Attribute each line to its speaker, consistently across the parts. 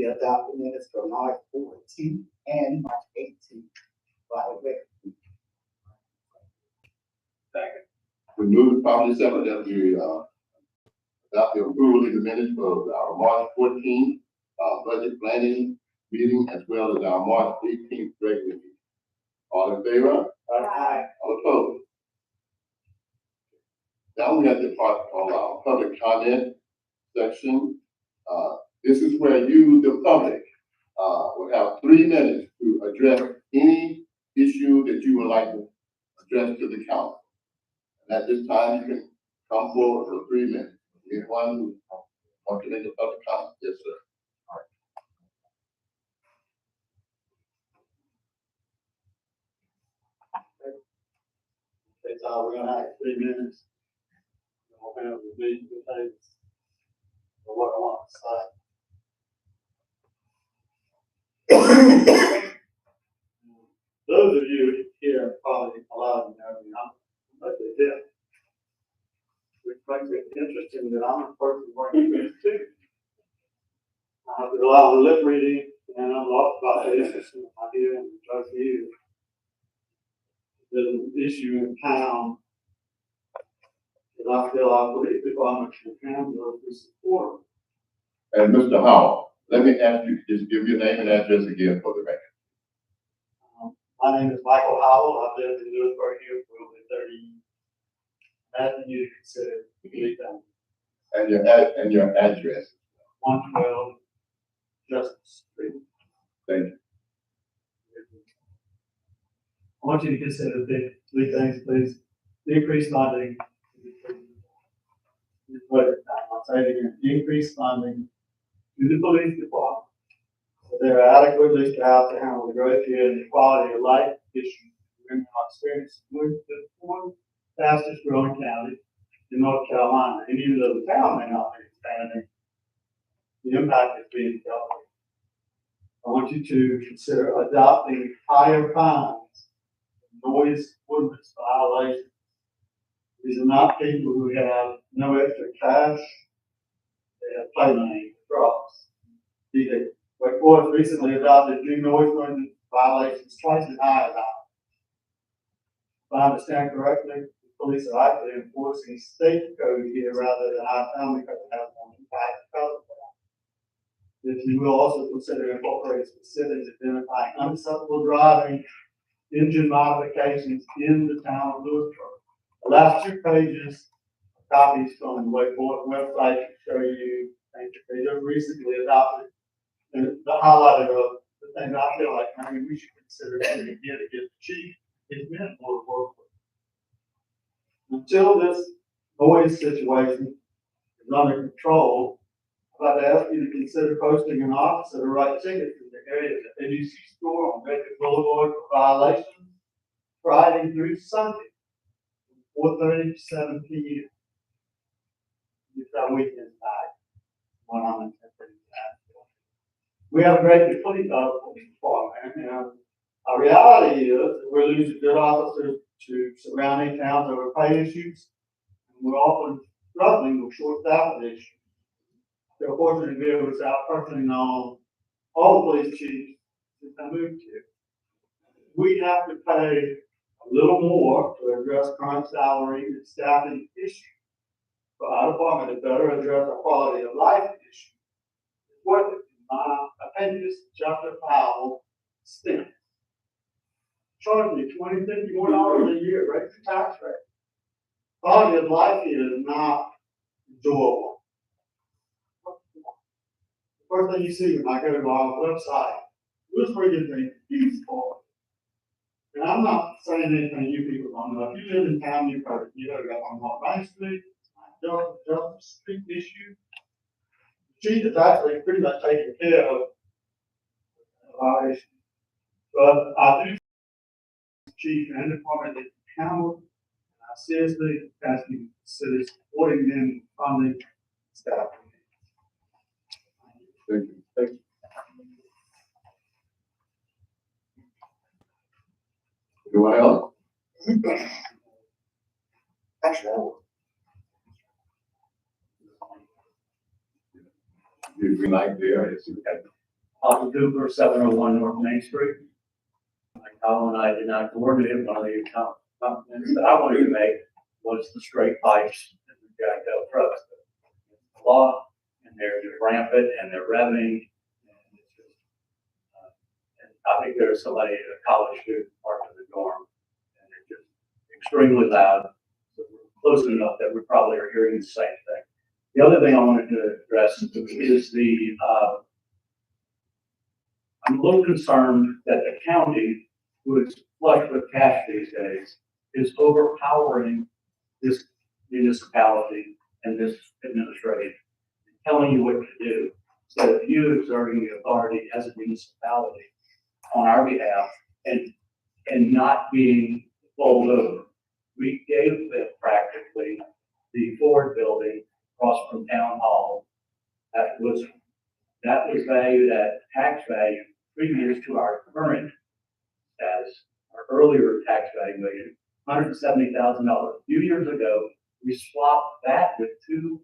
Speaker 1: we adopt the minutes for March 14th and March 18th. By the way,
Speaker 2: Second. We move properly second that we adopt the approval of the minutes for our March 14th budget planning meeting as well as our March 18th regular meeting. All in favor?
Speaker 1: Aye.
Speaker 2: All opposed? Now we have the part on our public comment section. This is where you, the public, will have 3 minutes to address any issue that you would like to address to the council. And at this time, you can come forward for 3 minutes. Anyone who wants to make a public comment? Yes, sir.
Speaker 3: Okay, so we're gonna have 3 minutes. We're gonna have the meeting today. For what I want to say. Those of you here, probably a lot of you know me, I'm mostly deaf. Which makes it interesting that I'm a person working with too. I have to do a lot of lip reading and I'm lost about this and I hear and try to you. There's an issue in town that I feel I believe people I'm a handler to support.
Speaker 2: And Mr. Howell, let me ask you to just give your name and address again for the record.
Speaker 3: My name is Michael Howell. I've lived in Louisburg here for over 30. Nothing you consider three things.
Speaker 2: And your address.
Speaker 3: 112 Justice Street.
Speaker 2: Thank you.
Speaker 3: I want you to consider the 3 things, please. Increase funding. I'll say it again. Increase funding to the police department. So they're adequately staffed to handle the growth here and the quality of life issues women are experiencing with the 4th fastest growing county in North Carolina. And even though the town may not be expanding, the impact is being felt. I want you to consider adopting higher fines, noise ordinance violations. These are not people who have no extra cash. They have play money for drugs. Wake Forest recently adopted new noise ordinance violations twice as high as ours. If I understand correctly, the police are actually enforcing state code here rather than our town because it has one impact because of that. If you will also consider incorporating specifics identifying unacceptable driving, engine modifications in the town of Louisburg. The last 2 pages are copies from the Wake Forest website to show you things that they just recently adopted. And the highlighter of the things I feel like maybe we should consider doing again to get the chief his men more to work with. Until this noise situation is under control, I'd like to ask you to consider posting an officer to write tickets in the area of the NEC store on Baker Boulevard for violations Friday through Sunday, from 4:30 to 7 p.m. It's our weekend night when I'm in Temple. We have a great police department, and our reality is that we're losing good officers to surrounding towns over pay issues, and we're often struggling with short staffing issues. So fortunately, to be able to start personally on all the police chiefs since I moved here. We have to pay a little more to address current salary and staffing issues. For our department to better address the quality of life issue. What, in my opinion, Dr. Powell stinks. Charge me $20, $50 more a year, raise the tax rate. Quality of life here is not enjoyable. The first thing you see when I go to our website, Louisburg is a peaceful. And I'm not saying anything you people don't know. If you live in town, you've heard it. You know that on North Main Street, Justice Street issue. The chief is actually pretty much taking care of our issue. But I do chief and department is accountable. And I seriously ask you to consider supporting them, funding, staff.
Speaker 2: Thank you. Thank you. Anyone else?
Speaker 1: Actually, I will.
Speaker 2: You like there, it's okay.
Speaker 3: Alton Cooper, 701 North Main Street. Colin and I did not coordinate. One of the comments that I wanted to make was the straight pipes and the jacked up trucks. The law, and they're just rampant and they're revving. And it's just, and I think there's somebody, a college student, parked in the dorm, and they're just extremely loud. So we're close enough that we probably are hearing the same thing. The other thing I wanted to address is the, I'm a little concerned that the county, who is flush with cash these days, is overpowering this municipality and this administration, telling you what to do, instead of you exerting the authority as a municipality on our behalf and not being bowled over. We gave them practically the Ford building across from Town Hall. That was valued at tax value previous to our current status, our earlier tax valuation, $170,000. A few years ago, we swapped that with two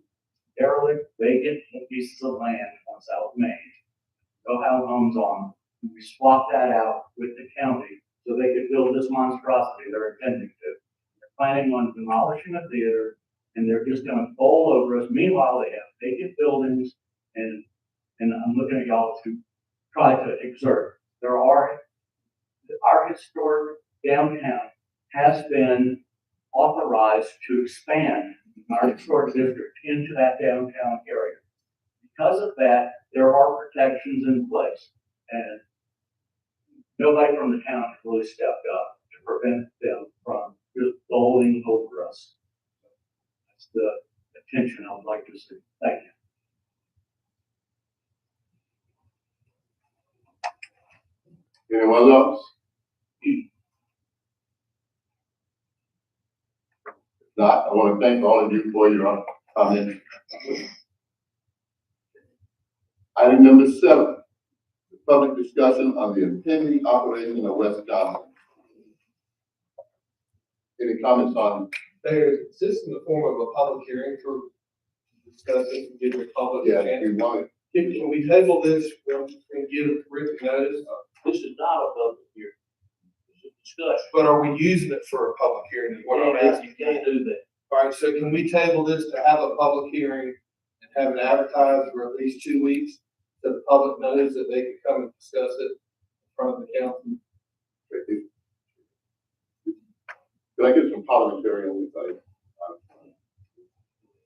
Speaker 3: derelict vacant pieces of land on South Main. Go have homes on them. We swapped that out with the county so they could build this monstrosity they're intending to. They're planning on demolishing a theater, and they're just gonna bowl over us. Meanwhile, they have vacant buildings, and I'm looking at y'all to try to exert. Our historic downtown has been authorized to expand our historic district into that downtown area. Because of that, there are protections in place, and nobody from the town has really stepped up to prevent them from just bowling over us. That's the attention I would like to see. Thank you.
Speaker 2: Anyone else? If not, I want to thank all of you for your comments. Item number 7, the public discussion on the impending operation of West Johnson. Any comments on?
Speaker 4: Is this in the form of a public hearing for discussing, give the public?
Speaker 2: Yeah, if you want it.
Speaker 4: Can we table this and give written notice?
Speaker 3: This is not a public hearing. This is a discussion.
Speaker 4: But are we using it for a public hearing? Is what I'm asking.
Speaker 3: You can't do that.
Speaker 4: All right, so can we table this to have a public hearing and have it advertised for at least 2 weeks? So the public knows that they can come and discuss it in front of the council?
Speaker 2: Can I get some parliamentary on this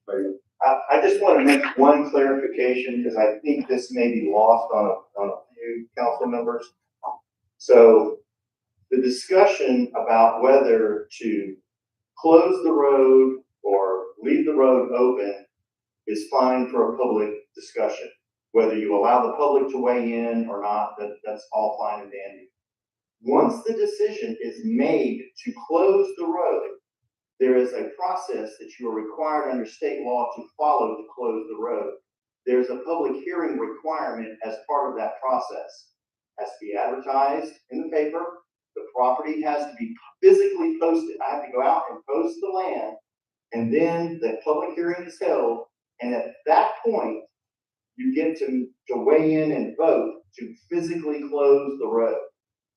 Speaker 2: item?
Speaker 1: I just want to make one clarification because I think this may be lost on a few council members. So the discussion about whether to close the road or leave the road open is fine for a public discussion. Whether you allow the public to weigh in or not, that's all fine and dandy. Once the decision is made to close the road, there is a process that you are required under state law to follow to close the road. There's a public hearing requirement as part of that process. It has to be advertised in the paper. The property has to be physically posted. I have to go out and post the land, and then the public hearing is held. And at that point, you get to weigh in and vote to physically close the road.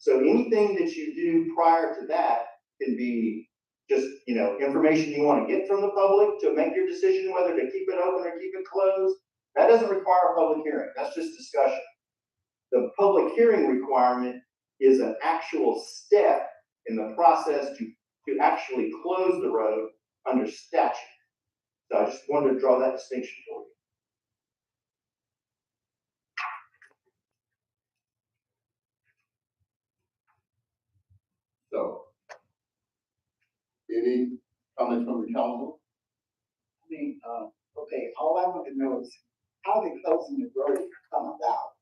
Speaker 1: So anything that you do prior to that can be just, information you want to get from the public to make your decision whether to keep it open or keep it closed. That doesn't require a public hearing. That's just discussion. The public hearing requirement is an actual step in the process to actually close the road under statute. So I just wanted to draw that distinction for you.
Speaker 2: So, any comments from the council?
Speaker 5: Okay, all I want to know is how did closing the road come about?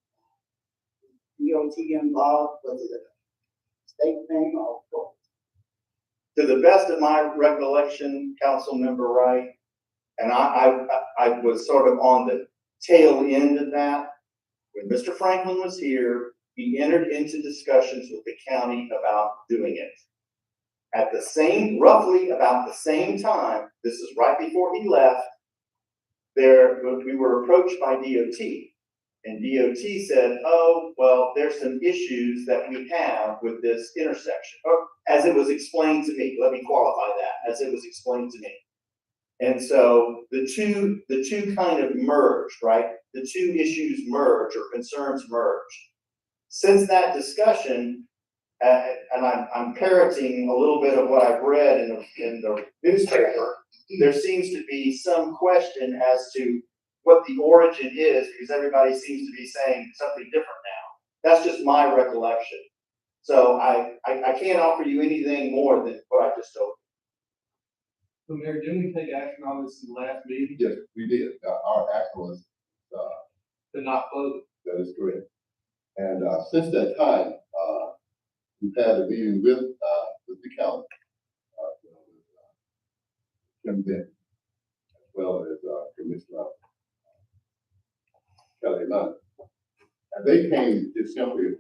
Speaker 5: DOT involved, was it a state thing or what?
Speaker 1: To the best of my recollection, Councilmember Wright, and I was sort of on the tail end of that. When Mr. Franklin was here, he entered into discussions with the county about doing it. At roughly about the same time, this is right before he left, we were approached by DOT. And DOT said, oh, well, there's some issues that we have with this intersection, or as it was explained to me, let me qualify that, as it was explained to me. And so the two kind of merged, right? The two issues merge or concerns merge. Since that discussion, and I'm parroting a little bit of what I've read in the newspaper, there seems to be some question as to what the origin is, because everybody seems to be saying something different now. That's just my recollection. So I can't offer you anything more than what I just told
Speaker 4: So Mayor, didn't we take action on this in the last meeting
Speaker 2: Yes, we did. Our action was,
Speaker 4: to not close it?
Speaker 2: that is correct. And, since that time, we've had a meeting with the county, Kim Benton, as well as, Commissioner Kelly London. And they came just simply to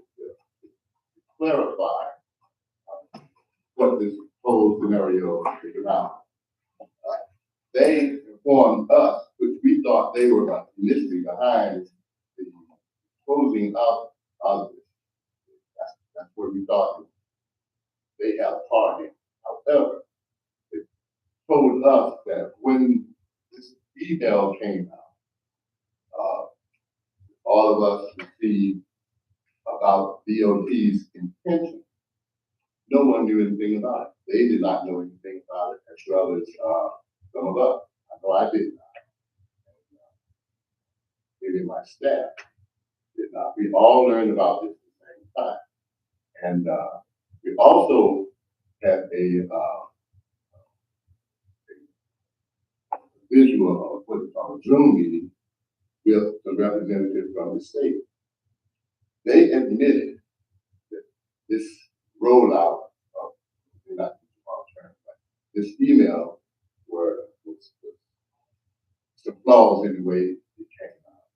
Speaker 2: clarify what this whole scenario is about. They informed us, which we thought they were initially behind the closing of this. That's where we thought they had a part in. However, they told us that when this email came out, all of us received about DOT's intention. No one knew anything about it. They did not know anything about it, as well as some of us. I know I did not. Even my staff did not. We all learned about this at the same time. And we also had a visual of what is called a Zoom meeting with the representatives from the state. They admitted that this rollout of, not this email was some flaws in the way it came out.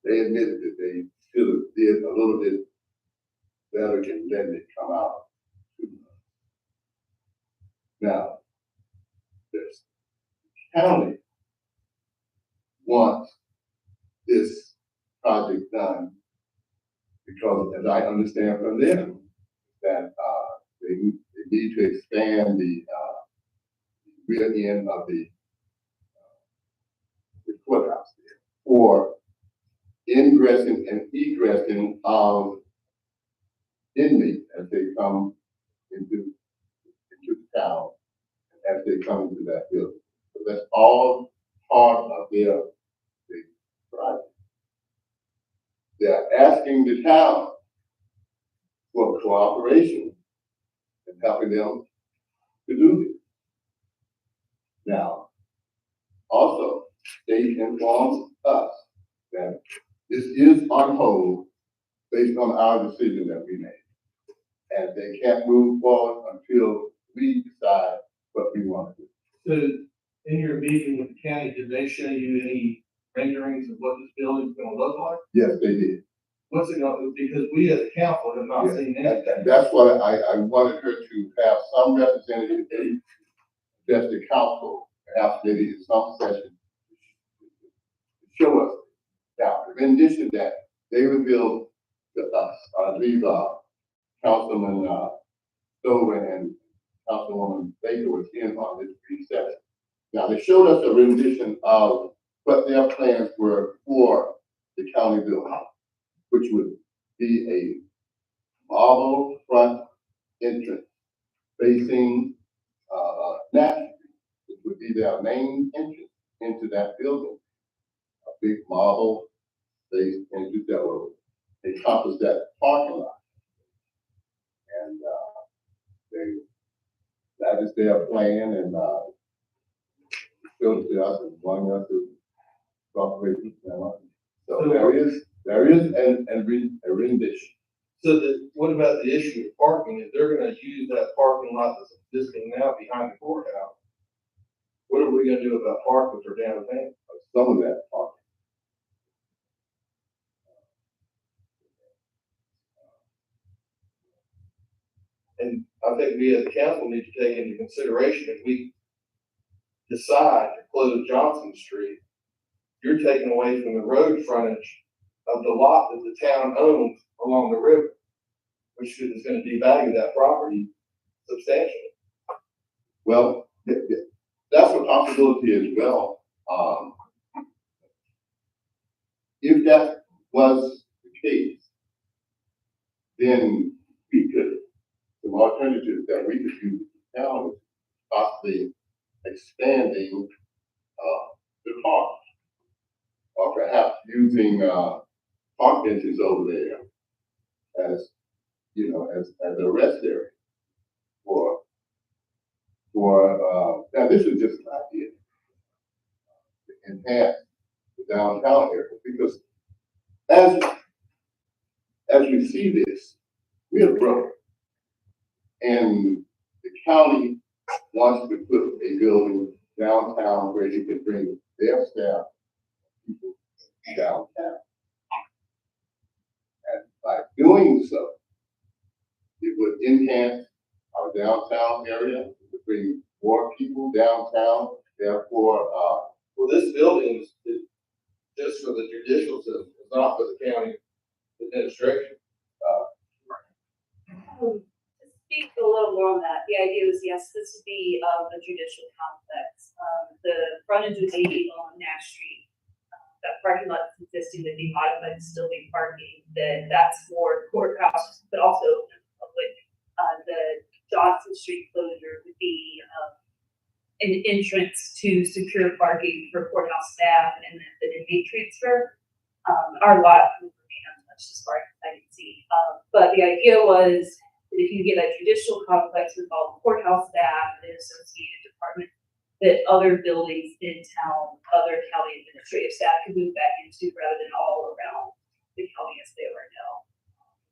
Speaker 2: They admitted that they should have did a little bit better in letting it come out. Now, this county wants this project done because, as I understand from them, that they need to expand the rear end of the courthouse there, or ingressing and egressing of inmates as they come into the town, as they come into that building. So that's all part of their project. They're asking the town for cooperation in helping them to do this. Now, also, they informed us that this is on hold based on our decision that we made. And they can't move forward until we decide what we want to do.
Speaker 4: So in your meeting with the county, did they show you any renderings of what this building's gonna look like?
Speaker 2: Yes, they did.
Speaker 4: What's it gonna, because we as a council have not
Speaker 2: Yes.
Speaker 4: seen
Speaker 2: And
Speaker 4: anything.
Speaker 2: that's why I wanted her to have some representative address the council, perhaps maybe in some session, to show us. Now, in addition to that, they revealed to us, I believe, Councilman Stover and Councilwoman Baker was in on this pre-session. Now, they showed us a rendition of what their plans were for the county building, which would be a marble front entrance facing Nashville, which would be their main entrance into that building. A big marble faced into that road. They encompass that parking lot. And that is their plan, and showed it to us and wanting us to cooperate with them. So there is a rendition.
Speaker 4: So what about the issue of parking? If they're gonna use that parking lot that's existing now behind the courthouse, what are we gonna do about parking for downtown?
Speaker 2: Some of that parking.
Speaker 4: And I think we as a council need to take into consideration, if we decide to close Johnson Street, you're taking away from the road frontage of the lot that the town owns along the river, which is gonna devalue that property substantially.
Speaker 2: Well, that's a possibility as well. If that was the case, then we could, some alternatives that we could use now, possibly expanding, the park. Or perhaps using, park benches over there as, as a rest area now this is just an idea. To enhance the downtown area, because as we see this, we are broke. And the county wants to put a building downtown where you can bring their staff, people downtown. And by doing so, it would enhance our downtown area, it would bring more people downtown, therefore,
Speaker 4: Well, this building is just for the judicial system, it's not for the county administration.
Speaker 6: To speak a little more on that, the idea was, yes, this would be a judicial complex. The frontage would be on Nash Street. That parking lot is existing, would be modified to still be parking, that's for courthouse, but also public. The Johnson Street closure would be an entrance to secure parking for courthouse staff and then the inmate transfer. Our lot would remain untouched as far as I can see. But the idea was that if you get a judicial complex with all the courthouse staff and associated departments, that other buildings in town, other county administrative staff could move back into rather than all around the county as they are now.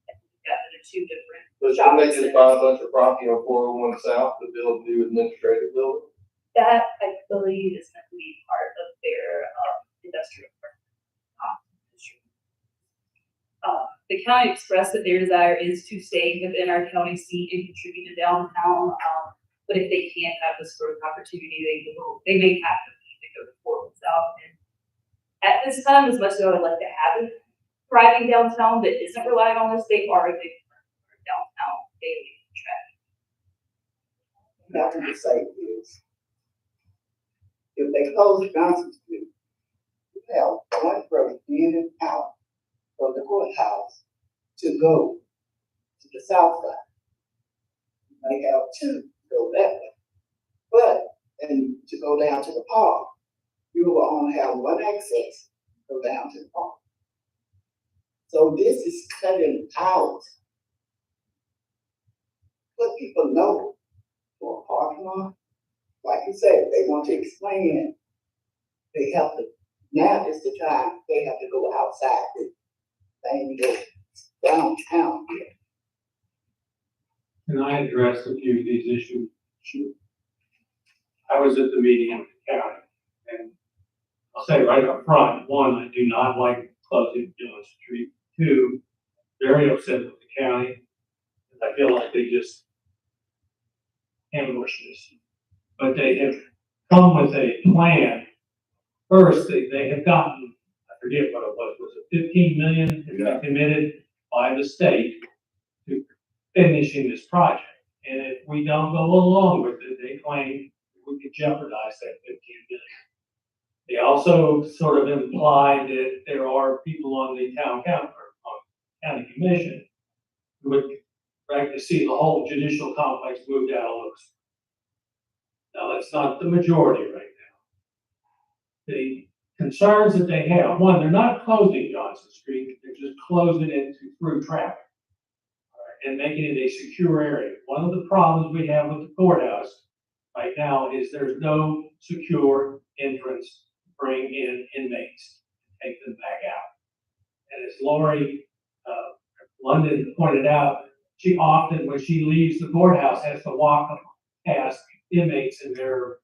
Speaker 6: I think that are two different.
Speaker 4: But shouldn't they just buy a bunch of property on 401 South to build new administrative building?
Speaker 6: That, I believe, is going to be part of their industrial park. The county expressed that their desire is to stay within our county seat and contribute to downtown. But if they can't have this growth opportunity, they may have to go to Portland South. And at this time, as much as I would like to have a thriving downtown that isn't relying on this, they are a big part of our downtown daily traffic.
Speaker 5: Nothing to say is, if they close Johnson Street, you have one road in and out of the courthouse to go to the south side. You may have two go that way. But, and to go down to the park, you will only have one access to go down to the park. So this is cutting out what people know for a parking lot. Like you said, they want to explain, they have to, now is the time, they have to go outside and go downtown.
Speaker 7: Can I address a few of these issues? Sure. I was at the meeting in the county, and I'll say right up front, one, I do not like closing Johnson Street. Two, very upset with the county. I feel like they just ambushed us. But they have come with a plan. First, they have gotten, I forget what it was it 15 million committed by the state to finishing this project. And if we don't go along with it, they claim we could jeopardize that 15 million. They also sort of implied that there are people on the county commission who would like to see the whole judicial complex moved out of Louisburg. Now, that's not the majority right now. The concerns that they have, one, they're not closing Johnson Street, they're just closing it through traffic, and making it a secure area. One of the problems we have with the courthouse right now is there's no secure entrance to bring in inmates, take them back out. And as Lori London pointed out, she often, when she leaves the courthouse, has to walk past inmates in their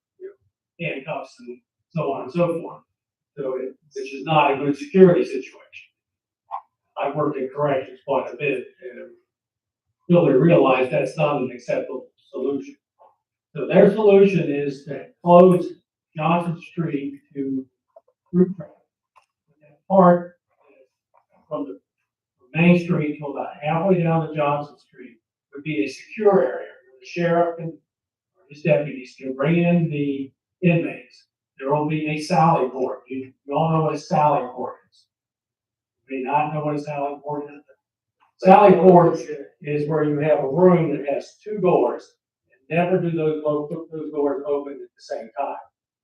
Speaker 7: handcuffs and so on and so forth. So, which is not a good security situation. I've worked in corrections quite a bit and really realized that's not an acceptable solution. So their solution is to close Johnson Street to through traffic. That part from the from Main Street to about halfway down to Johnson Street would be a secure area where the sheriff can, or his deputies can bring in the inmates. There will be a sally port. You all know what a sally port is. You may not know what a sally port is. Sally port is where you have a room that has two doors, and never do those doors open at the same time.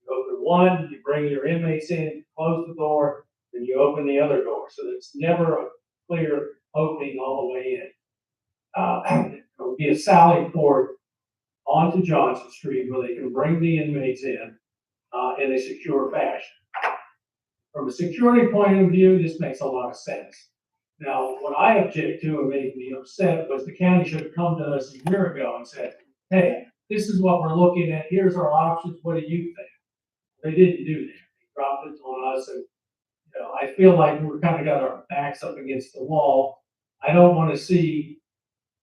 Speaker 7: You open one, you bring your inmates in, close the door, then you open the other door, so that it's never a clear opening all the way in. It will be a sally port onto Johnson Street where they can bring the inmates in a secure fashion. From a security point of view, this makes a lot of sense. Now, what I object to and made me upset was the county should have come to us a year ago and said, hey, this is what we're looking at, here's our options, what do you think? They didn't do that. They dropped it on us, and I feel like we're kind of got our backs up against the wall. I don't want to see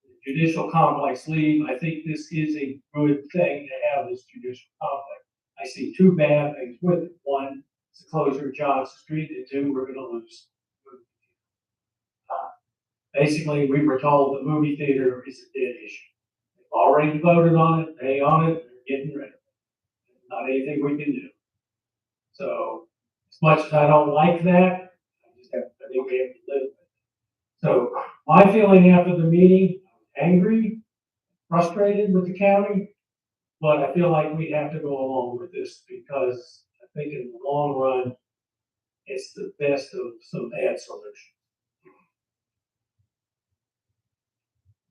Speaker 7: the judicial complex leave. I think this is a good thing to have this judicial complex. I see two bad things with it. One, it's the closure of Johnson Street, and two, we're gonna lose. Basically, we were told the movie theater is a dead issue. They've already voted on it, they own it, they're getting rid of it. Not anything we can do. So, as much as I don't like that, I think we have to live with it. So, my feeling after the meeting, angry, frustrated with the county, but I feel like we have to go along with this because I think in the long run, it's the best of some bad solutions.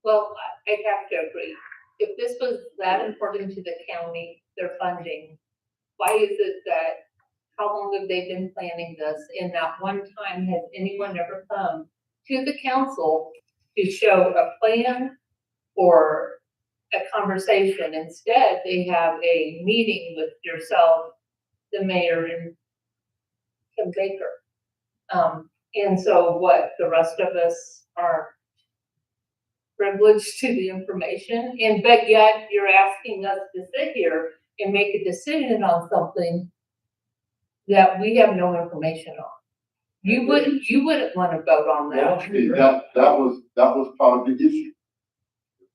Speaker 8: Well, I have to agree. If this was that important to the county, their funding, why is it that, how long have they been planning this? And not one time has anyone ever come to the council to show a plan or a conversation. Instead, they have a meeting with yourself, the mayor, and Kim Baker. And so what, the rest of us are privileged to the information, and but yet you're asking us to sit here and make a decision on something that we have no information on. You wouldn't want to vote on that.
Speaker 2: See, that was part of the issue.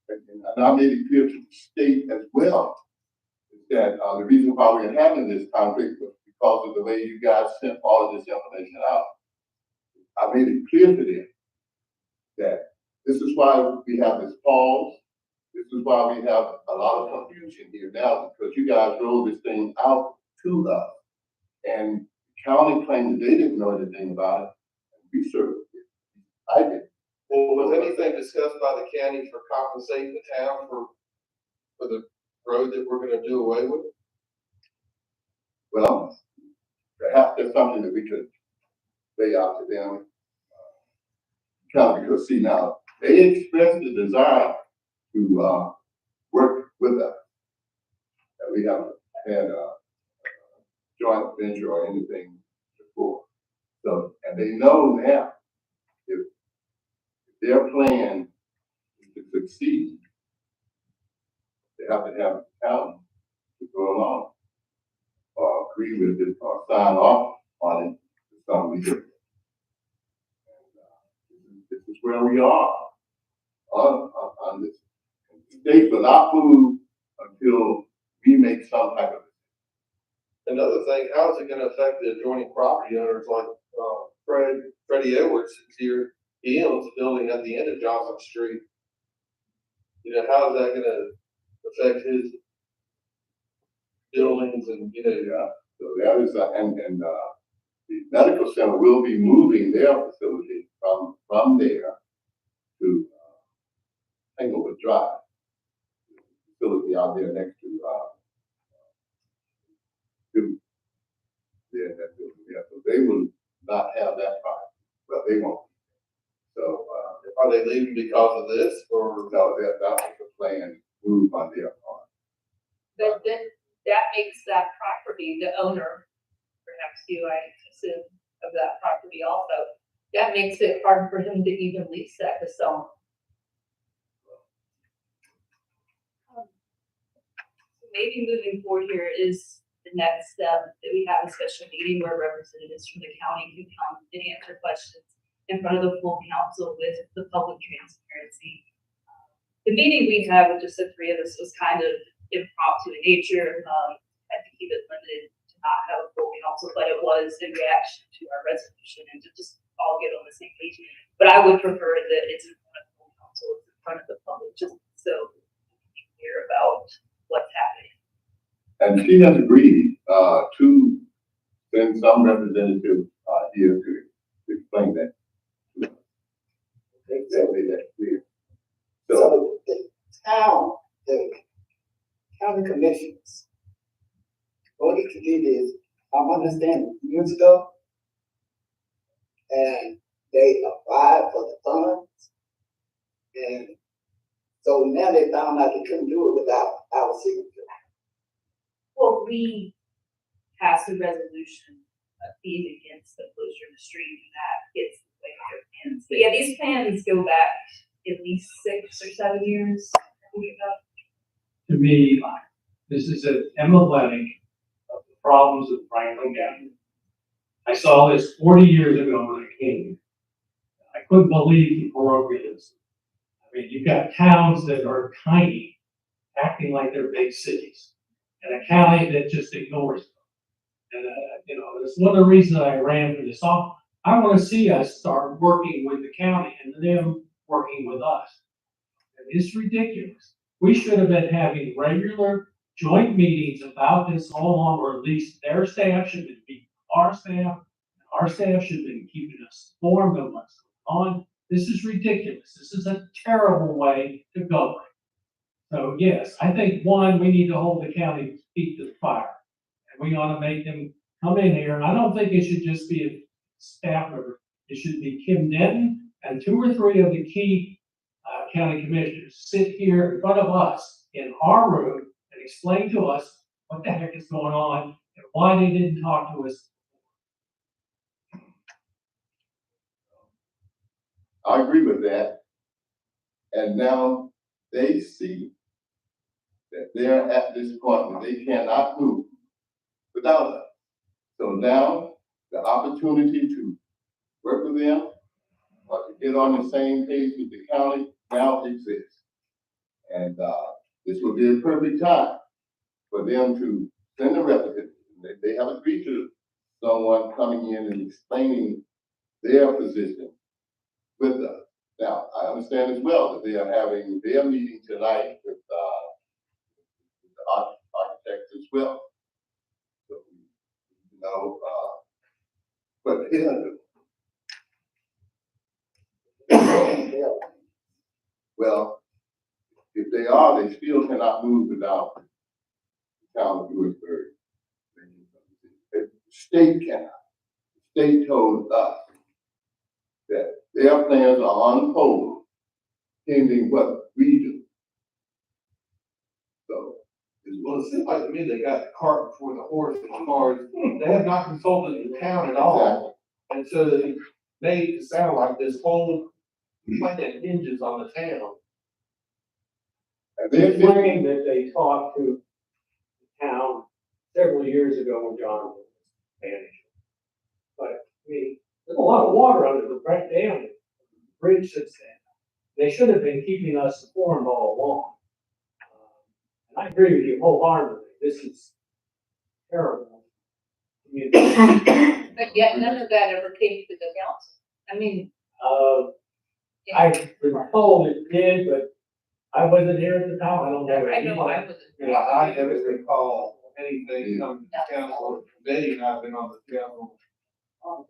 Speaker 2: And I made it clear to the state as well, that the reason why we're having this conflict was because of the way you guys sent all of this information out. I made it clear to them that this is why we have this pause. This is why we have a lot of confusion here now, because you guys rolled this thing out to us. And the county claimed that they didn't know anything about it. And we certainly did. I did.
Speaker 4: Well, was anything discussed by the county for compensating the town for the road that we're gonna do away with?
Speaker 2: Well, perhaps there's something that we could lay out to them. Because see now, they expressed the desire to work with us. And we haven't had a joint venture or anything before. So, and they know now if their plan is to succeed, they have to have the town to go along or agree with it or sign off on it for some reason. This is where we are on this. The state will not move until we make some type of.
Speaker 4: Another thing, how is it gonna affect the adjoining property owners like, Freddie Edwards is here, he owns a building at the end of Johnson Street. How is that gonna affect his buildings and,
Speaker 2: Yeah, so that is, and the medical center will be moving their facility from there to Englewood Drive. Facility out there next to that building. Yeah, so they will not have that problem, but they won't. So,
Speaker 4: are they leaving because of this, or?
Speaker 2: no, that was the plan, move on their part.
Speaker 8: But then that makes that property, the owner, perhaps you, I assume, of that property also, that makes it hard for him to even lease that to someone.
Speaker 6: Maybe moving forward here is the next step, that we have a special meeting where representatives from the county can come and answer questions. in front of the full council with the public transparency. The meeting we had with just the three of us was kind of impromptu in nature. Had to keep it limited to not have a full council, but it was in reaction to our resolution and to just all get on the same page. But I would prefer that it's in front of the full council, it's in front of the public, just so we can be clear about what's happening.
Speaker 2: And she has agreed, to send some representative, here to explain that. Exactly that clear. So,
Speaker 5: So the town, the county commissioners, voted to do this, I'm understanding, years ago. And they applied for the funds. And so now they found out they couldn't do it without our signature.
Speaker 6: Well, we passed a resolution being against the closure of the street, and that gets the way of their plans. But yeah, these plans go back at least 6 or 7 years.
Speaker 7: To me, this is an emblematic of the problems of Franklin County. I saw this 40 years ago when I came. I couldn't believe the parochialism. I mean, you've got towns that are tiny, acting like they're big cities, and a county that just ignores them. And, you know, that's one of the reasons I ran for this office. I want to see us start working with the county and them working with us. And it's ridiculous. We should have been having regular joint meetings about this all along, or at least their staff should be our staff, and our staff should have been keeping us informed of what's going on. This is ridiculous. This is a terrible way to govern. So yes, I think one, we need to hold the county's feet to the fire. And we ought to make them come in here. And I don't think it should just be a staff member. It should be Kim Denton and 2 or 3 of the key county commissioners sit here in front of us in our room and explain to us what the heck is going on and why they didn't talk to us.
Speaker 2: I agree with that. And now they see that they're at this point where they cannot move without us. So now the opportunity to work with them or to get on the same page with the county now exists. And this will be a perfect time for them to send a representative. They have agreed to someone coming in and explaining their position with us. Now, I understand as well that they are having their meeting tonight with the architects as well. So, you know, but they're gonna do. Well, if they are, they still cannot move without the town of Louisburg. The state cannot. The state told us that their plans are on hold, pending what we do. So,
Speaker 4: Well, it seems like to me they got the cart before the horse as far as, they have not consulted the town at all. And so they made it sound like this whole plan hinges on the town.
Speaker 2: and
Speaker 7: They
Speaker 2: then
Speaker 7: claim that they talked to the town several years ago when John was manager. But, I mean, there's a lot of water under the dam, bridge sits there. They should have been keeping us informed all along. And I agree with you wholeheartedly. This is terrible.
Speaker 8: But yet none of that ever came to the council. I mean.
Speaker 7: I've been told it did, but I wasn't here at the time. I don't have.
Speaker 8: I know I wasn't.
Speaker 4: Yeah, I never recall anything coming to the council. Betty and I have been on the council.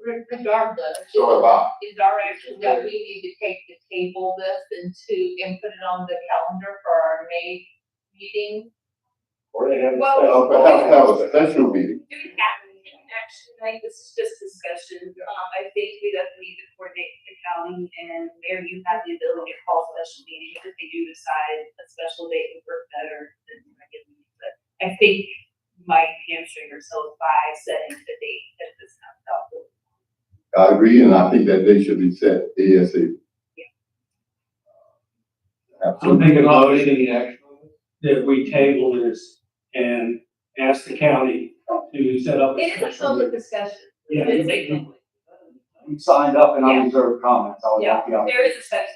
Speaker 8: Regardless.
Speaker 2: So have I.
Speaker 8: Is our action that we need to take to table this and put it on the calendar for our May meeting?
Speaker 7: Or they have.
Speaker 6: Well,
Speaker 2: perhaps have a special meeting.
Speaker 6: Do we have any action tonight? This is just discussion. I think we definitely need to coordinate with the county, and Mayor, you have the ability to call special meetings if they do decide a special date would work better than regular meeting. But I think might hamstring ourselves by setting the date at this time.
Speaker 2: I agree, and I think that they should be set ASAP.
Speaker 7: I'm thinking
Speaker 4: Not
Speaker 7: of
Speaker 4: any action on this?
Speaker 7: that we table this and ask the county to set up.
Speaker 8: It is a
Speaker 7: special
Speaker 8: public
Speaker 7: meeting.
Speaker 8: discussion.
Speaker 7: Yeah.
Speaker 8: It's a public.
Speaker 3: You signed up and I
Speaker 6: Yeah.
Speaker 3: reserved comments. I was
Speaker 6: Yeah,
Speaker 3: happy.
Speaker 6: there is a section.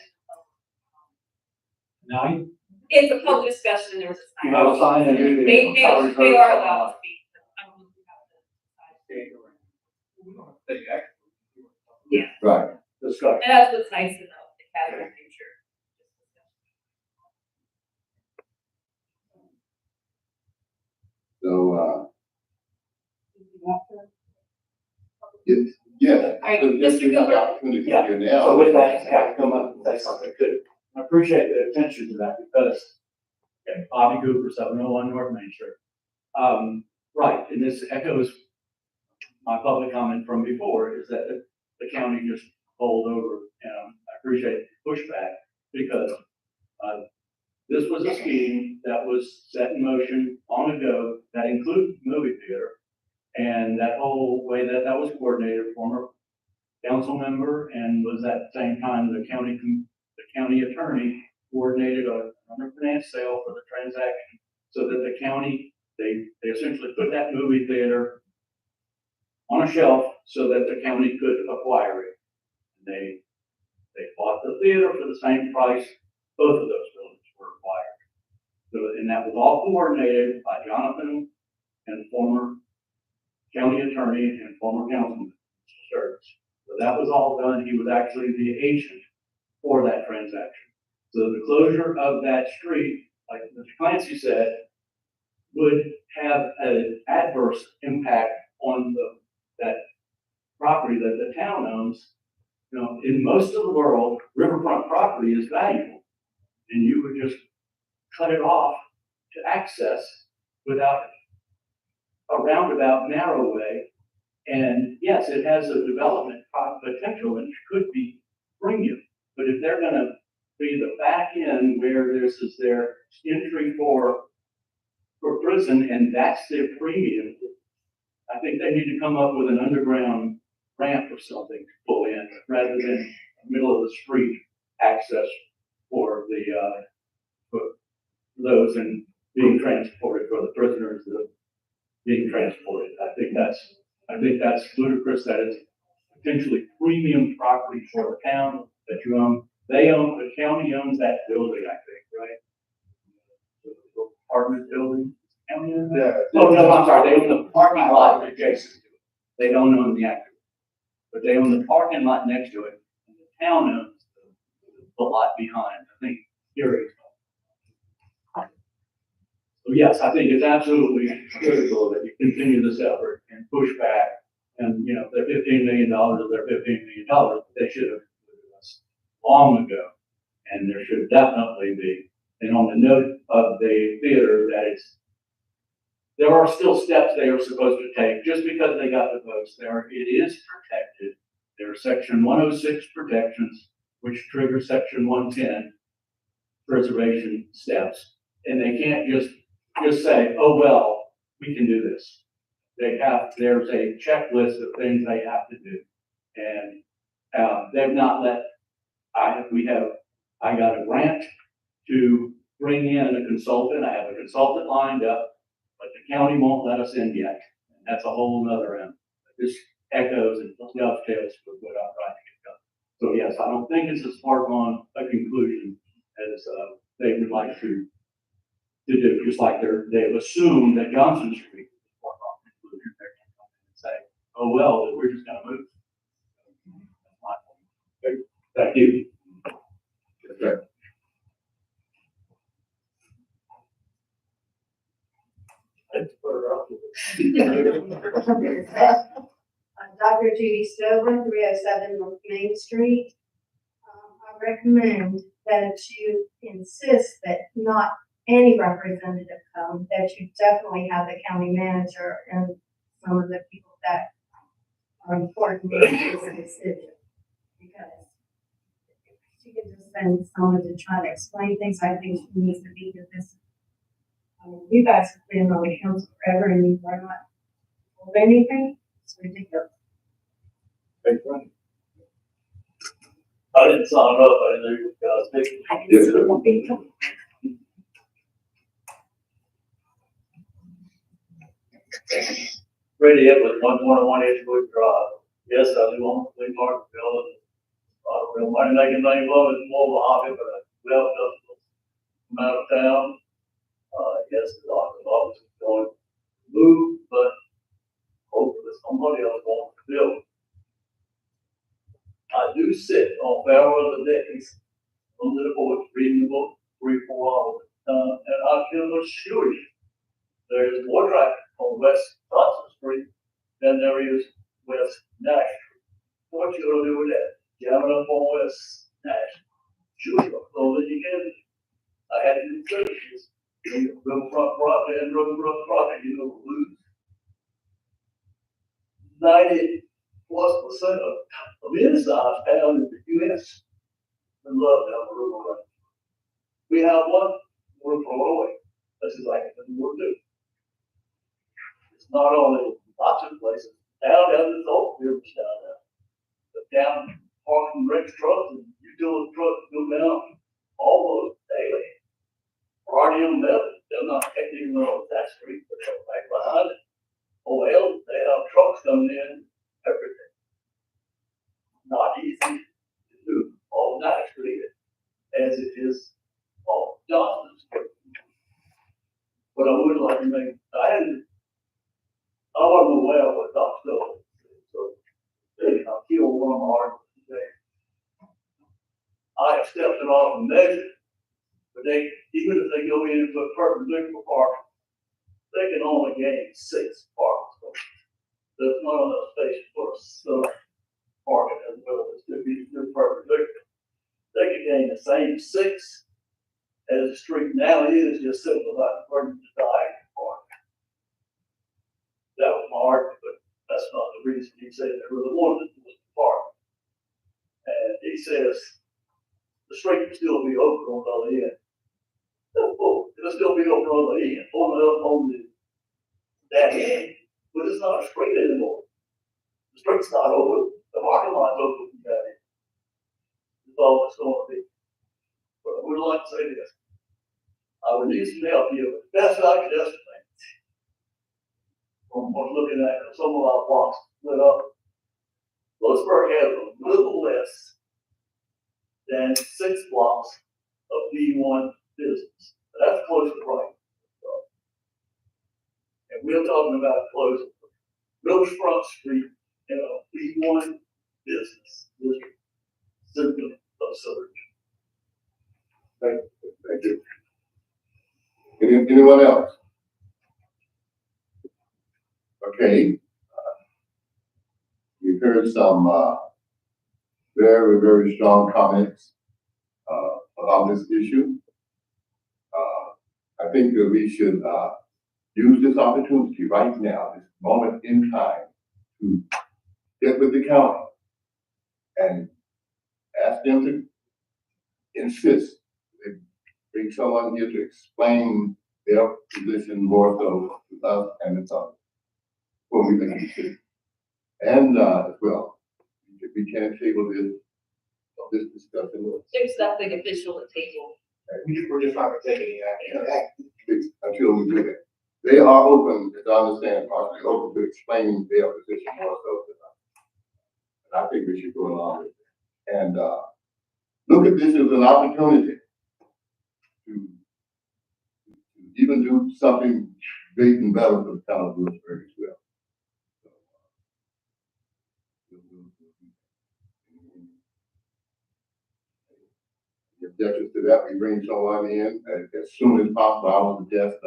Speaker 7: Now,
Speaker 6: It's a public discussion, and there was a sign.
Speaker 3: You have a sign and you-
Speaker 6: They
Speaker 3: I reserved
Speaker 6: are
Speaker 3: comments.
Speaker 6: allowed to speak. I don't know if we have to.
Speaker 3: Right. Discussion.
Speaker 6: And that's what's nice about the academy future.
Speaker 2: So, yeah.
Speaker 6: All right,
Speaker 2: Just
Speaker 6: Mr.
Speaker 2: we have the
Speaker 6: Cooper.
Speaker 2: opportunity
Speaker 3: Yeah.
Speaker 2: here now.
Speaker 3: So with that, I have to come up and say something good. I appreciate the attention to that because, okay, Bobby Cooper, 701 North Main Street. Right, and this echoes my public comment from before, is that the county just bowled over, and I appreciate the pushback because, this was a scheme that was set in motion long ago that included movie theater. And that whole way that was coordinated, former council member and was at the same time the county attorney coordinated a finance sale for the transaction so that the county, they essentially put that movie theater on a shelf so that the county could acquire it. They bought the theater for the same price. Both of those buildings were acquired. So, and that was all coordinated by Jonathan and former county attorney and former councilman, Mr. Sturgis. So that was all done. He was actually the agent for that transaction. So the closure of that street, like Mr. Clancy said, would have an adverse impact on that property that the town owns. You know, in most of the world, riverfront property is valuable, and you would just cut it off to access without a roundabout, narrow way. And yes, it has a development potential and could be premium. But if they're going to be the back end where this is their entry for prison and that's their premium, I think they need to come up with an underground ramp or something to pull in rather than middle of the street access for for those and being transported, for the prisoners that are being transported. I think that's ludicrous. That is potentially premium property for the town that you own. The county owns that building, I think, right? The apartment building. County owns that?
Speaker 4: Yeah.
Speaker 3: Oh, no, I'm sorry. They own the parking lot adjacent to it. They don't own the actual, but they own the parking lot next to it. And the town owns the lot behind. I think here. So yes, I think it's absolutely critical that you continue this effort and push back. And, you know, they're $15 million or they're $15 million, they should have included us long ago. And there should definitely be. And on the note of the theater, there are still steps they are supposed to take just because they got the votes there. It is protected. There are Section 106 protections, which trigger Section 110 preservation steps. And they can't just say, oh, well, we can do this. There's a checklist of things they have to do. And they've not let, I got a grant to bring in a consultant. I have a consultant lined up, but the county won't let us in yet. And that's a whole nother end. This echoes and dovetails with what I'm trying to get done. So yes, I don't think it's as far on a conclusion as they would like to do, just like they've assumed that Johnson Street is far on conclusion. They're going to come in and say, oh, well, we're just going to move. That's my point. Thank you.
Speaker 2: Okay.
Speaker 9: Dr. Judy Stover, 307 North Main Street. I recommend that you insist that not any representative come, that you definitely have the county manager and some of the people that are important in this decision. Because she can just send someone to try to explain things. I think she needs to be with this. You guys have been on the council forever and you are not told anything. It's ridiculous.
Speaker 3: I didn't sign up. I didn't know you guys. Brady Edwards, 121 Edgewood Drive. Yes, I live on the Park Bill. I don't real money making thing, love it, more of a hobby, but I well, just from out of town. Yes, the office is going to move, but hopefully somebody else wants to build. I do sit on farewell days, on the board, reading the book, 3-4 hours. And I can assure you, there is more traffic on West Johnson Street than there is West Nash Street. What you gonna do with that? Jamming up on West Nash? Sure, so that you can. I had to do searches, riverfront property and riverfront property, you know, lose 90+% of inside town in the US. We love down the river. We have one, we're far away. This is like we're do. It's not only lots of places, down the Gulf rivers down there. But down parking wreck trucks and utility trucks go down almost daily. Already on them, they're not taking on that street, but they're right behind it. Oh, well, they have trucks coming in, everything. Not easy to do all that street as it is all Johnson Street. But I would like to make, I wasn't aware of what Doc Stowe, so I killed one of my arguments today. I have stepped it off and measured, but they, even if they go in and put perpendicular parking, they can only gain 6 parking spaces. There's not enough space for a sub parking as well as to be perpendicular. They can gain the same 6 as the street now is, just simply like burning the diagonal parking. That was my argument, but that's not the reason. He said they really wanted it was the park. And he says the street can still be open on the other end. Oh, it'll still be open on the end, on that end, but it's not a street anymore. The street's not open. The parking lot's open from that end. That's all it's going to be. But I would like to say this. I would need some help here, but best I could estimate. From looking at some of our blocks split up, Louisburg has a little less than 6 blocks of B1 business. That's close to right. And we're talking about closing Riverfront Street in a B1 business district. Simply absurd.
Speaker 2: Thank you. Anyone else? Okay. We've heard some very, very strong comments about this issue. I think that we should use this opportunity right now, this moment in time, to get with the county and ask them to insist they bring someone here to explain their position more so to us and the public when we make a decision. And as well, we can't table this discussion.
Speaker 8: There's nothing official at table.
Speaker 1: We're just not gonna take any action.
Speaker 2: Until we do that. They are open, as I understand, partially open to explaining their position more so to us. And I think we should go along with it. And look at this as an opportunity to even do something great and better for the town of Louisburg as well. The objections to that, we bring someone in as soon as possible. I would suggest,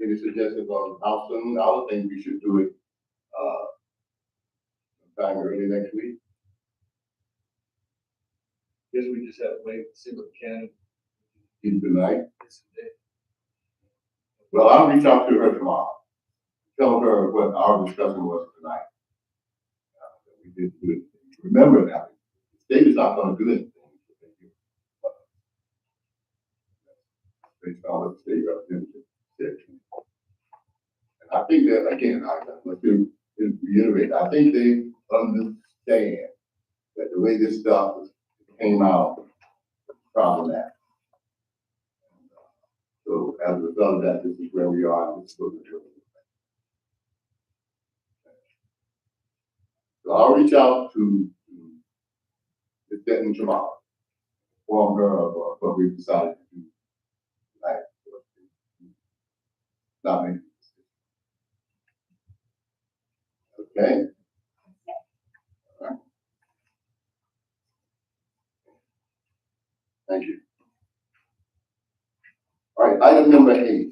Speaker 2: any suggestions on how soon? I would think we should do it, sometime early next week.
Speaker 4: Guess we just have to wait and see what the county.
Speaker 2: Either tonight. Well, I'll reach out to her tomorrow. Tell her what our discussion was tonight. We did do it. Remember that the state is not going to do anything. Based on what the state representative said. And I think that, again, let me reiterate, I think they understand that the way this stuff came out was problematic. So as a result of that, this is where we are. This is what we're doing. So I'll reach out to Ms. Denton tomorrow. Inform her of what we decided to do tonight. Not making a decision. Okay? All right. Thank you. All right, item number 8.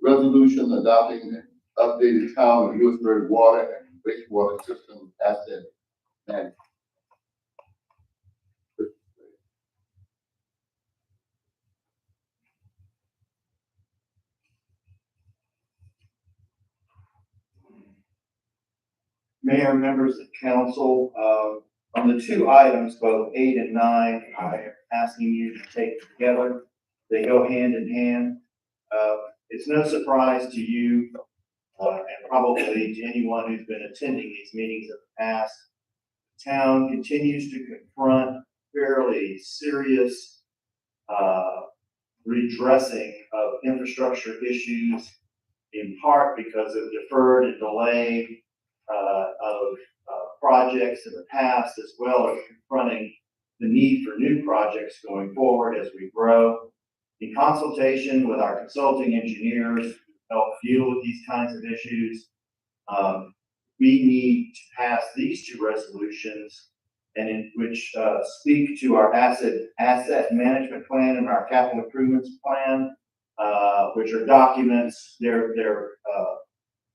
Speaker 2: Resolution adopting an updated town of Louisburg water and wastewater system asset management.
Speaker 1: Mayor, members of council, on the two items, both 8 and 9, I am asking you to take together. They go hand in hand. It's no surprise to you, and probably to anyone who's been attending these meetings in the past, the town continues to confront fairly serious redressing of infrastructure issues, in part because of deferred and delayed of projects in the past, as well as confronting the need for new projects going forward as we grow. In consultation with our consulting engineers who help deal with these kinds of issues, we need to pass these two resolutions, and in which speak to our asset management plan and our capital improvements plan, which are documents. They're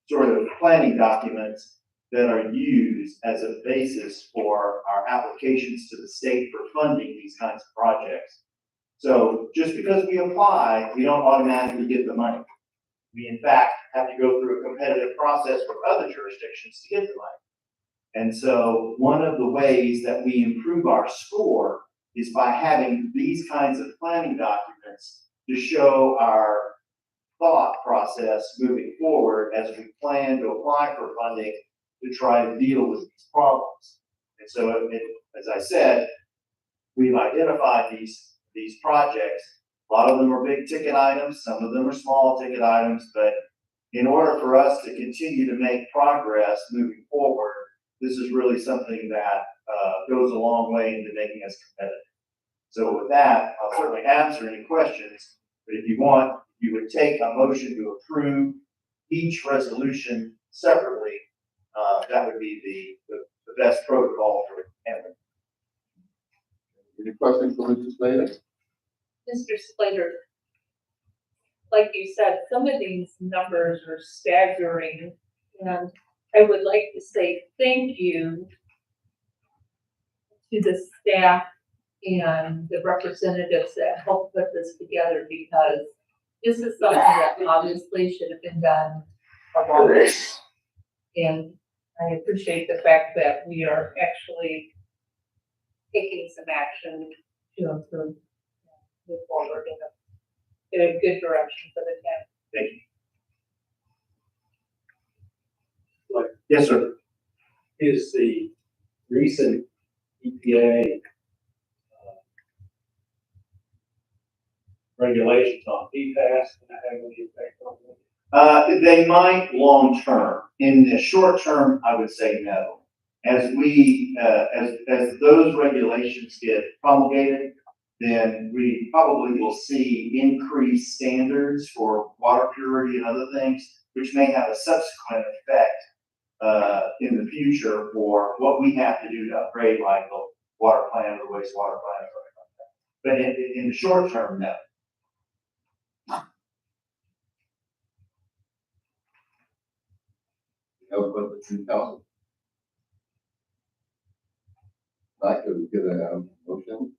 Speaker 1: sort of planning documents that are used as a basis for our applications to the state for funding these kinds of projects. So just because we apply, we don't automatically get the money. We in fact have to go through a competitive process with other jurisdictions to get the money. And so one of the ways that we improve our score is by having these kinds of planning documents to show our thought process moving forward as we plan to apply for funding to try to deal with these problems. And so, as I said, we've identified these projects. A lot of them are big ticket items, some of them are small ticket items, but in order for us to continue to make progress moving forward, this is really something that goes a long way into making us competitive. So with that, I'll certainly answer any questions, but if you want, you would take a motion to approve each resolution separately. That would be the best protocol for handling.
Speaker 2: Any questions for Mr. Slater?
Speaker 8: Mr. Slater, like you said, some of these numbers are staggering, and I would like to say thank you to the staff and the representatives that helped put this together, because this is something that obviously should have been done a long time. And I appreciate the fact that we are actually taking some action to improve, move forward in a good direction for the town.
Speaker 1: Thank you. Yes, sir.
Speaker 7: Is the recent EPA regulations on PFAS going to have any effect on them?
Speaker 1: They might long term. In the short term, I would say no. As we, as those regulations get promulgated, then we probably will see increased standards for water purity and other things, which may have a subsequent effect in the future for what we have to do to upgrade, like the water plant or wastewater plant or something like that. But in the short term, no.
Speaker 2: Have a vote with the council. Like, could we get a motion?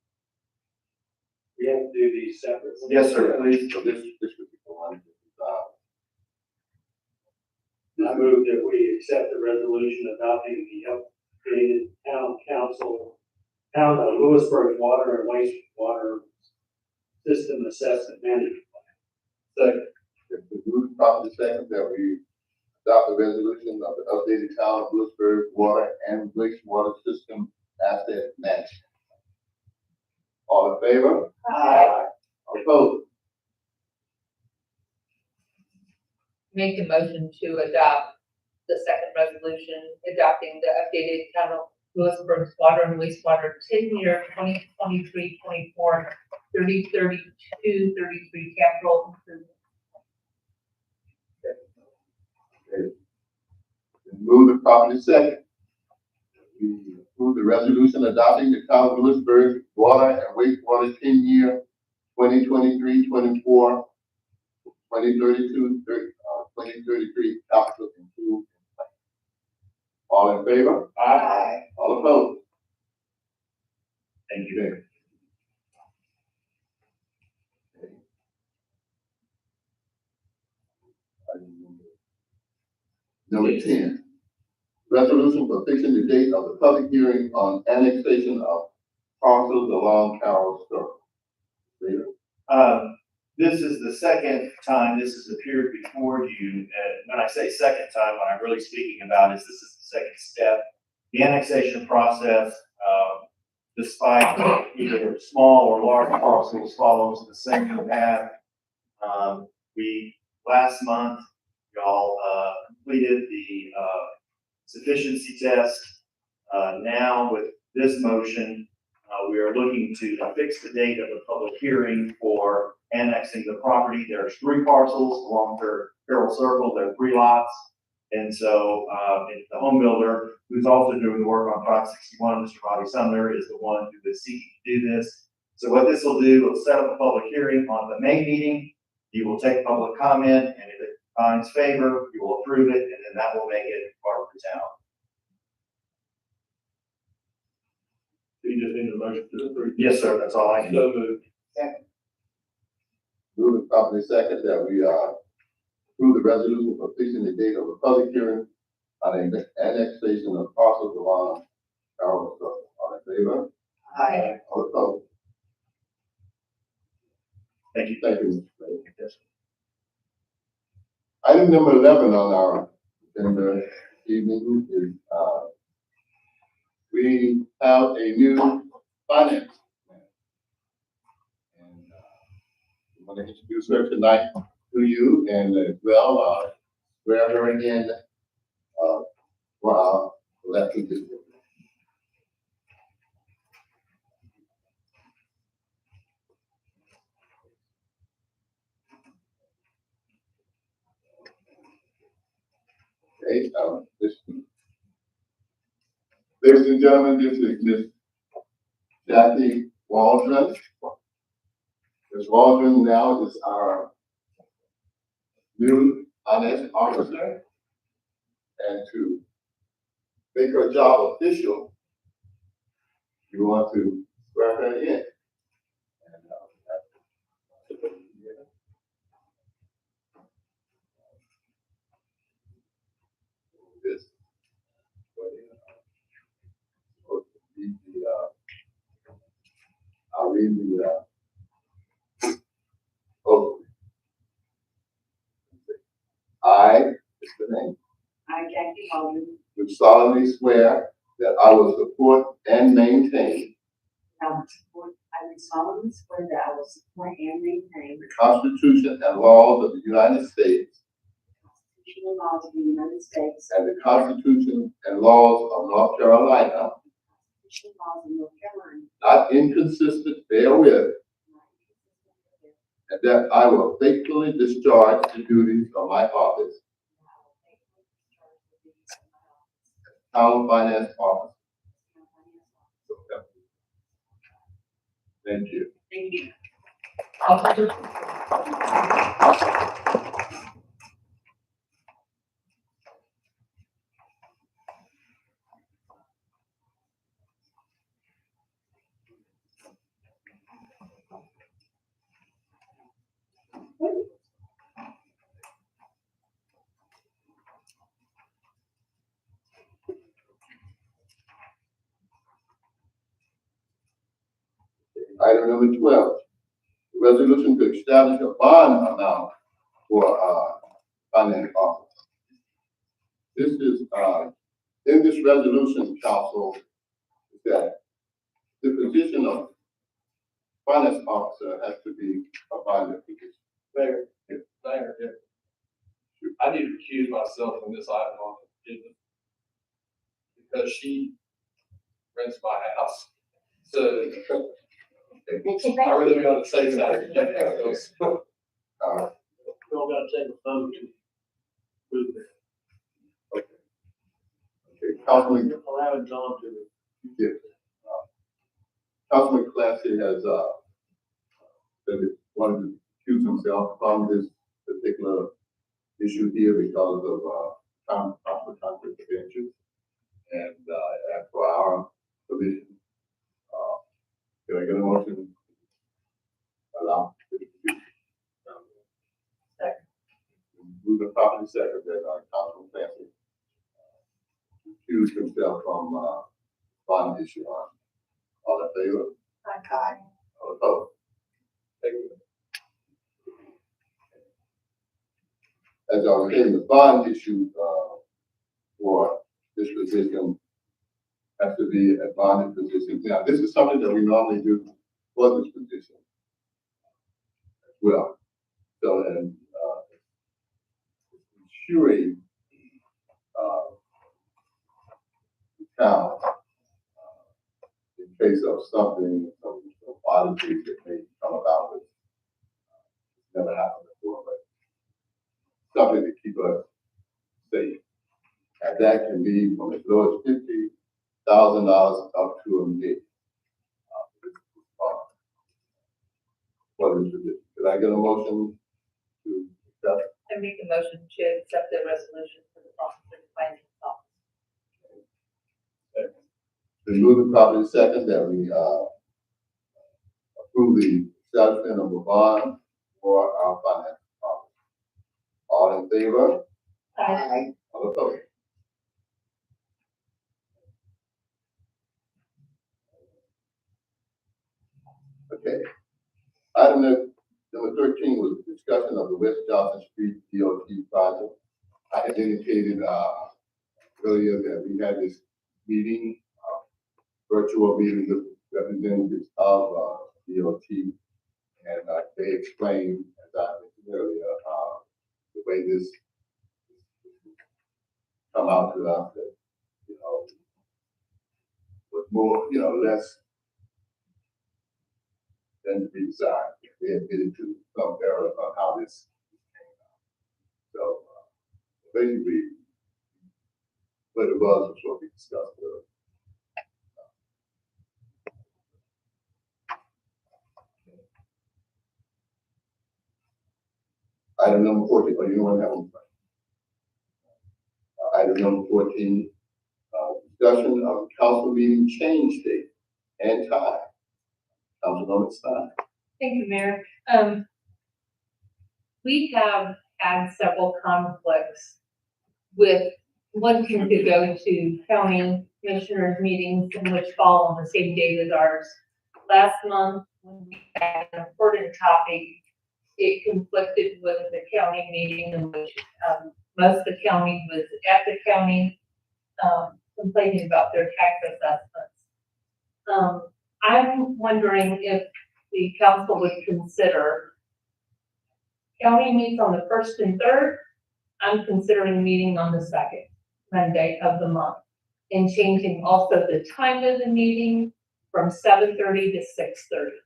Speaker 7: We have to do these separately.
Speaker 1: Yes, sir, please.
Speaker 2: So this would be the one.
Speaker 7: I move that we accept the resolution adopting the updated town of Louisburg water and wastewater system assessment management plan.
Speaker 2: Second. If the move properly second that we adopt the resolution of the updated town of Louisburg water and wastewater system asset management. All in favor?
Speaker 1: Aye.
Speaker 2: All opposed?
Speaker 8: Make a motion to adopt the second resolution adopting the updated town of Louisburg's water and wastewater 10-year 2023-24, 30-32-33 capital improvement.
Speaker 2: Move the property second. We approve the resolution adopting the town of Louisburg water and wastewater 10-year 2023-24, 2032-2033 capital improvement. All in favor?
Speaker 5: Aye.
Speaker 2: All opposed?
Speaker 1: Thank you.
Speaker 2: Number 10, resolution for fixing the date of the public hearing on annexation of parcels along Carroll Circle. Leader?
Speaker 1: This is the second time this has appeared before you. When I say second time, what I'm really speaking about is this is the second step. The annexation process, despite either small or large parcels, follows the same path. Last month, y'all, completed the, sufficiency test. Now with this motion, we are looking to fix the date of the public hearing for annexing the property. There's 3 parcels along Carroll Circle. There are 3 lots. And so, the home builder, who's also doing the work on 561, Mr. Bobby Sumner, is the one who is seeking to do this. So what this will do, it'll set up a public hearing on the May meeting. You will take public comment, and if it finds favor, you will approve it, and then that will make it part of the town.
Speaker 4: You just need a motion to approve.
Speaker 1: Yes, sir, that's all I need.
Speaker 4: So moved.
Speaker 2: Move the property second that we, approve the resolution for fixing the date of the public hearing on the annexation of parcels along Carroll Circle. All in favor?
Speaker 5: Aye.
Speaker 2: All opposed?
Speaker 1: Thank you.
Speaker 2: Thank you, Mr. Mayor. Item number 11 on our agenda this evening is, we have a new finance plan. And, we want to introduce her tonight to you and as well, swear her in, for our elected district. Okay, ladies and gentlemen, this is Miss Jackie Waldron. Ms. Waldron now is our new finance officer. And to make her job official, you want to swear her in. And, this. I'll read the, oh. I, is the name,
Speaker 10: I, Jackie Waldron,
Speaker 2: do solemnly swear that I will support and maintain
Speaker 10: I would solemnly swear that I will support and maintain
Speaker 2: the Constitution and laws of the United States
Speaker 10: the constitutional laws of the United States
Speaker 2: and the Constitution and laws of North Carolina,
Speaker 10: and the constitutional laws of North Carolina,
Speaker 2: not inconsistent therewith, and that I will faithfully discharge the duties of my office, Town Finance Officer. Thank you.
Speaker 10: Thank you.
Speaker 2: Item number 12, resolution to establish a bond amount for finance officer. This is in this resolution, council, that the position of finance officer has to be a bonded position.
Speaker 4: Mayor, I need to recuse myself from this item on because she rents my house. So I really want to say that.
Speaker 3: We all gotta take a vote to move it.
Speaker 2: Okay, Councilman,
Speaker 3: Allowing John to.
Speaker 2: yes. Councilman Clancy has, said he wanted to accuse himself from this particular issue here because of, possible conflict of interest. And, as for our position, can I get a motion? to Allow. Move the property sector that, Councilman Clancy accused himself from, bond issue on. All in favor?
Speaker 5: Aye.
Speaker 2: All opposed? As I was saying, the bond issue, for this position has to be a bonded position. Now, this is something that we normally do for this position as well. So, and, ensuring, the town, in case of something, some oddities that may come about with, never happened before, but something to keep us safe. And that can be from as low as $50,000 up to $1 million. For this position. Could I get a motion to accept?
Speaker 8: I make a motion to accept the resolution for the office of the planning office.
Speaker 2: Then move the property second that we, approve the establishment of a bond for our finance office. All in favor?
Speaker 5: Aye.
Speaker 2: All opposed? Okay. Item number 13 was discussion of the West Johnson Street DOT project. I had indicated, earlier that we had this meeting, virtual meeting with representatives of, DOT. And, they explained, as I mentioned earlier, the way this come out to us that, you know, with more, you know, less than to be desired. They admitted to some error on how this came out. So, basically, what it was what we discussed earlier. Item number 14, or you want to have one? Item number 14, discussion of council meeting change date and time. Councilwoman Stein.
Speaker 8: Thank you, Mayor. We have had several conflicts with wanting to go to county commissioners meetings in which fall on the same date as ours. Last month, when we had an important topic, it conflicted with the county meeting in which, most of the county was at the county, complaining about their tax assessments. I'm wondering if the council would consider county meets on the 1st and 3rd. I'm considering meeting on the 2nd Monday of the month and changing also the time of the meeting from 7:30 to 6:30.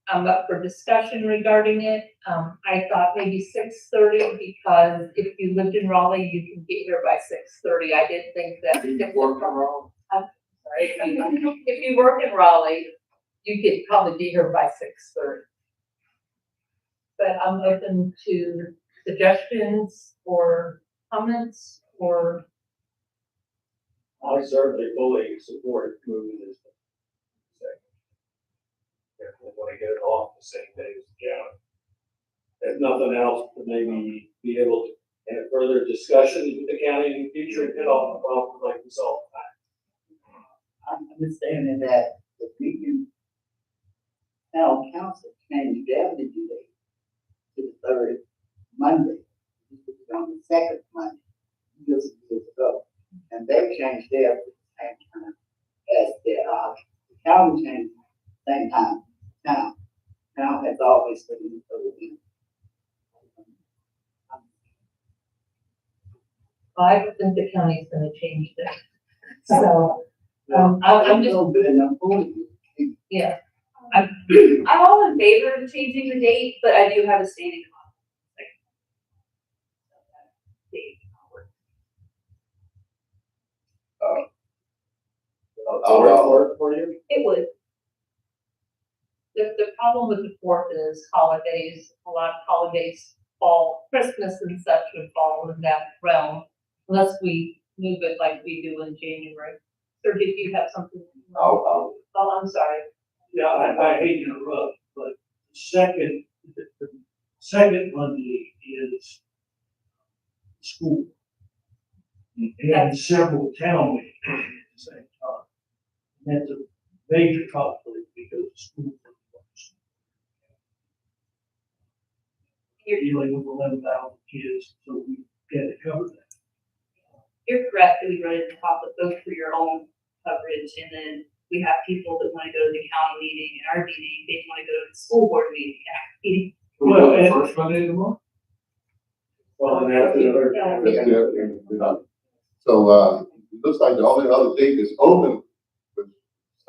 Speaker 8: I'm up for discussion regarding it. I thought maybe 6:30 because if you lived in Raleigh, you can get here by 6:30. I did think that. If you work in Raleigh, you could probably be here by 6:30. But I'm open to suggestions or comments or.
Speaker 3: I certainly fully support moving this. If we want to get it off the same day as the county. If nothing else, to maybe be able to have further discussions with the county in the future and get off the problem like we saw.
Speaker 5: I'm understanding that if we can, town council change their meeting date to the 3rd Monday, this was on the 2nd Monday, years ago, and they changed theirs at the same time as the county changed same time. Town has always been the 3rd.
Speaker 8: I don't think the county's gonna change that. So, I'm just, yeah,
Speaker 6: I'm all in favor of changing the date, but I do have a standing conflict. Date.
Speaker 2: I'll
Speaker 3: work for you?
Speaker 6: It would.
Speaker 8: the problem with the fourth is holidays, a lot of holidays fall, Christmas and such would fall in that realm. Unless we move it like we do in January. Or did you have something? Oh, I'm sorry.
Speaker 7: Yeah, I hate to interrupt, but the second Monday is school. And several town meetings at the same time. And that's a major conflict because the school. You're dealing with 11,000 kids, so we got to cover that.
Speaker 6: You're correct, that we run at the top of both for your own coverage, and then we have people that wanna go to the county meeting and our meeting, they wanna go to the school board meeting.
Speaker 7: Well, and-
Speaker 4: First Monday of the month?
Speaker 7: Well, and that's another.
Speaker 2: So, it looks like the only other date that's open with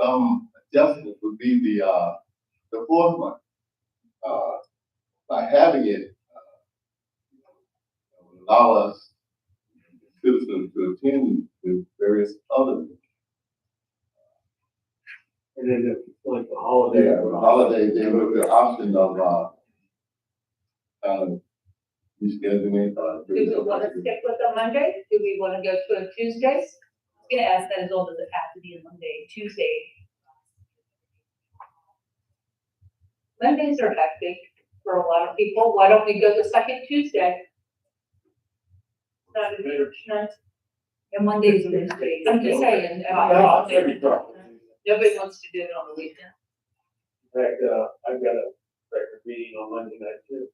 Speaker 2: some adjustment would be the fourth month. By having it, would allow us citizens to attend the various other.
Speaker 7: And then like the holiday.
Speaker 2: Yeah, the holidays, they look at the option of, rescheduling,
Speaker 8: Do we wanna stick with a Monday? Do we wanna go to a Tuesday?
Speaker 6: I was gonna ask that as well, does it have to be a Monday, Tuesday?
Speaker 8: Mondays are hectic for a lot of people. Why don't we go the second Tuesday?
Speaker 6: Not a good chance. And Mondays are Wednesdays.
Speaker 8: I'm just saying, nobody wants to do it on the weekend.
Speaker 7: In fact, I've got a record meeting on Monday night too.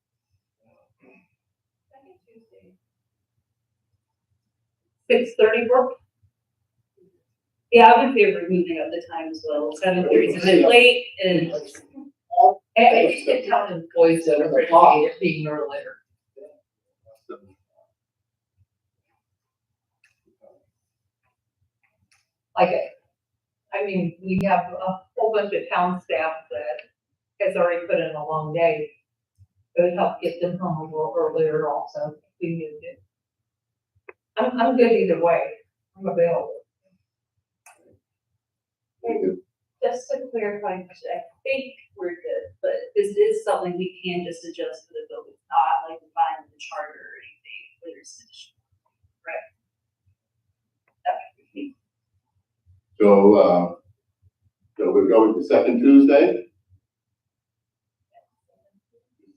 Speaker 6: Second Tuesday.
Speaker 8: 6:30 work?
Speaker 6: Yeah, I'm in favor of moving up the time as well, 7:30 is a bit late, and
Speaker 8: I think the town employees that appreciate it being earlier. I mean, we have a whole bunch of town staff that has already put in a long day. It would help get them home a little earlier also, if we moved it. I'm good either way. I'm available.
Speaker 6: just to clarify, I think we're good, but this is something we can just adjust for the bill. It's not like defined in the charter or anything, whether it's additional, correct? Okay.
Speaker 2: So we'll go with the second Tuesday?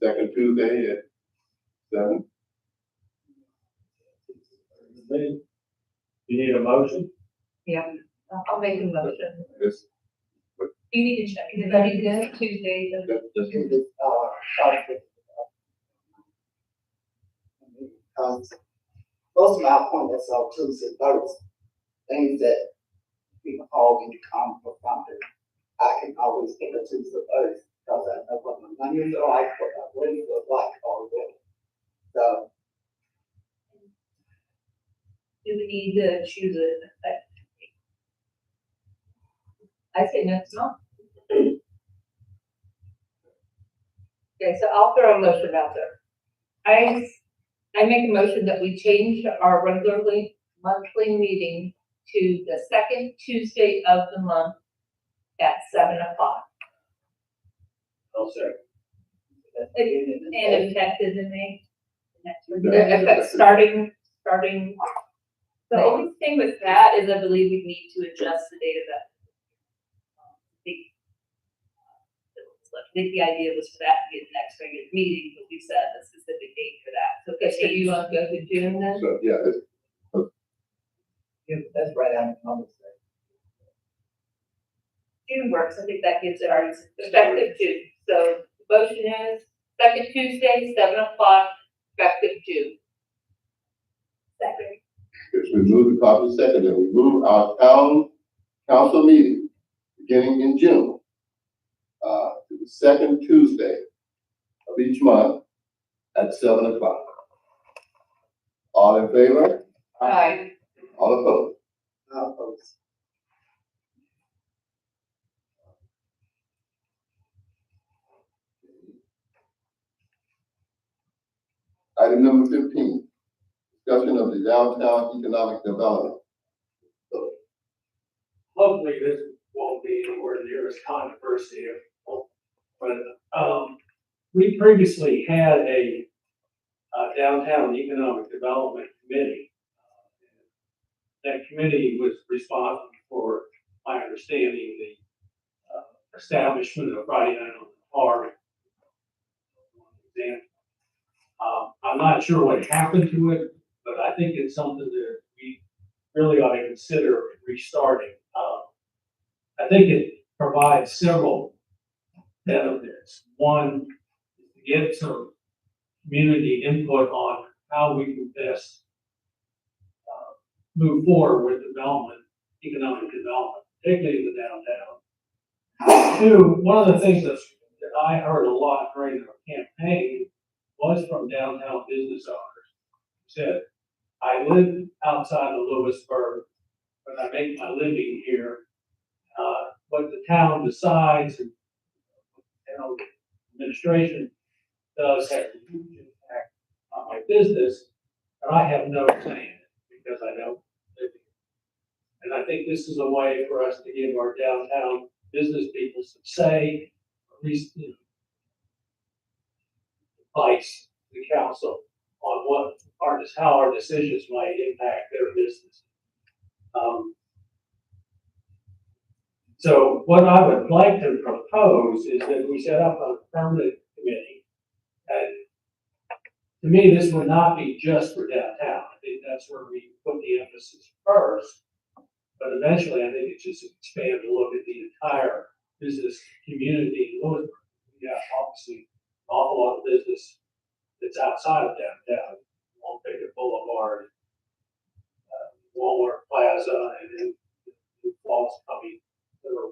Speaker 2: Second Tuesday at 7?
Speaker 7: You need a motion?
Speaker 8: Yeah, I'll make a motion.
Speaker 2: This,
Speaker 6: You need to check.
Speaker 8: Is that good? Tuesday,
Speaker 2: this,
Speaker 5: Most of my appointments are Tuesday, Thursday, things that people call me to come for something. I can always pick a Tuesday, Thursday, because I know what my Mondays are like, what my Wednesdays are like already. So,
Speaker 6: Do we need to choose a,
Speaker 8: I say next month. Okay, so I'll throw a motion out there. I make a motion that we change our regularly monthly meeting to the second Tuesday of the month at 7 o'clock.
Speaker 7: I'll second.
Speaker 6: and effective in May? Next week.
Speaker 8: If that's starting,
Speaker 6: The only thing with that is I believe we need to adjust the date of that. I think the idea was for that to be the next regular meeting, but we set a specific date for that. So
Speaker 8: okay, so you want to go to June then?
Speaker 2: so, yeah, this,
Speaker 5: that's right out of Columbus Day.
Speaker 6: June works, I think that gives it our.
Speaker 8: Effective June. So the motion is second Tuesday, 7 o'clock, effective June.
Speaker 6: Second.
Speaker 2: if we move the property second, then we move our town council meeting beginning in June, to the second Tuesday of each month at 7 o'clock. All in favor?
Speaker 8: Aye.
Speaker 2: All opposed?
Speaker 5: All opposed.
Speaker 2: Item number 15, discussion of the downtown economic development.
Speaker 7: Hopefully this won't be anywhere near as controversial, but, we previously had a downtown economic development committee. That committee was responsible for, my understanding, the establishment of Friday Night on the Park. I'm not sure what happened to it, but I think it's something that we really ought to consider restarting. I think it provides several benefits. One, is to get some community input on how we can best move forward with development, economic development, particularly in the downtown. Two, one of the things that I heard a lot during the campaign was from downtown business owners who said, I live outside of Louisburg, but I make my living here. What the town decides and, administration does have a huge impact on my business, and I have no say in it because I don't live here. And I think this is a way for us to give our downtown business people some say, at least, advice to the council on how our decisions might impact their business. So what I would like to propose is that we set up a permanent committee. And to me, this would not be just for downtown. I think that's where we put the emphasis first. But eventually, I think it just expand to look at the entire business community in Louisburg. We have obviously an awful lot of business that's outside of downtown. Montpelier Boulevard, Walmart Plaza, and then Falls coming through.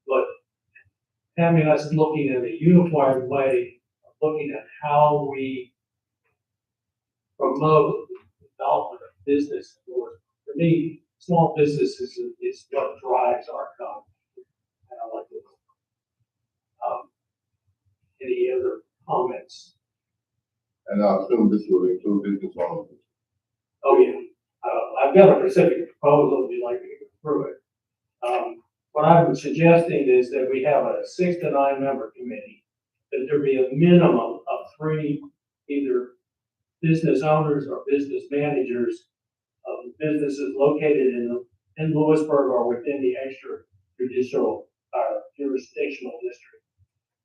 Speaker 7: But having us looking at a unified way, looking at how we promote the development of business. For me, small business is what drives our economy. And I like it. Any other comments?
Speaker 2: And I assume this will include business owners.
Speaker 7: Oh, yeah. I've got a specific proposal if you'd like to go through it. What I'm suggesting is that we have a 6 to 9 member committee, that there be a minimum of 3 either business owners or business managers of businesses located in Louisburg or within the extrajudicial jurisdictional district.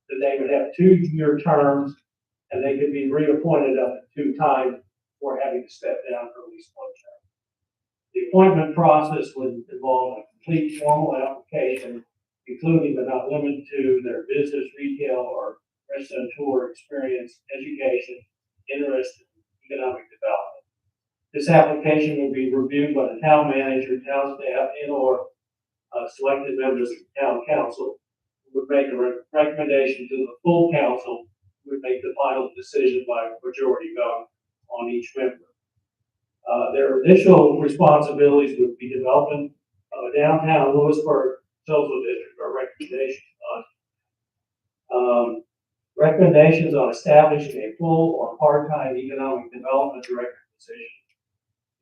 Speaker 7: That they would have 2-year terms and they could be reappointed up to 2 times before having to step down for at least 1 term. The appointment process would involve a complete formal application, including but not limited to their business, retail, or restaurateur experience, education, interest, in economic development. This application will be reviewed by the town manager, town staff, and/or selected members of the town council, who would make a recommendation to the full council, who would make the final decision by majority vote on each member. Their initial responsibilities would be development of a downtown Louisburg social district or recommendation on recommendations on establishing a full or part-time economic development director position,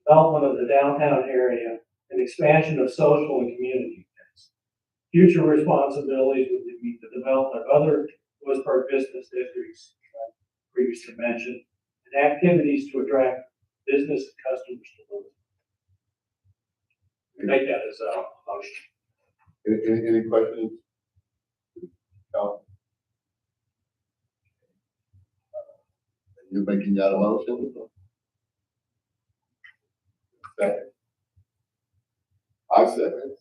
Speaker 7: development of the downtown area, and expansion of social and community events. Future responsibilities would be the development of other Louisburg business districts, previously mentioned, and activities to attract business and customers to Louisburg. Make that as a motion.
Speaker 2: Any questions? No. You're making that a motion? Second. I second.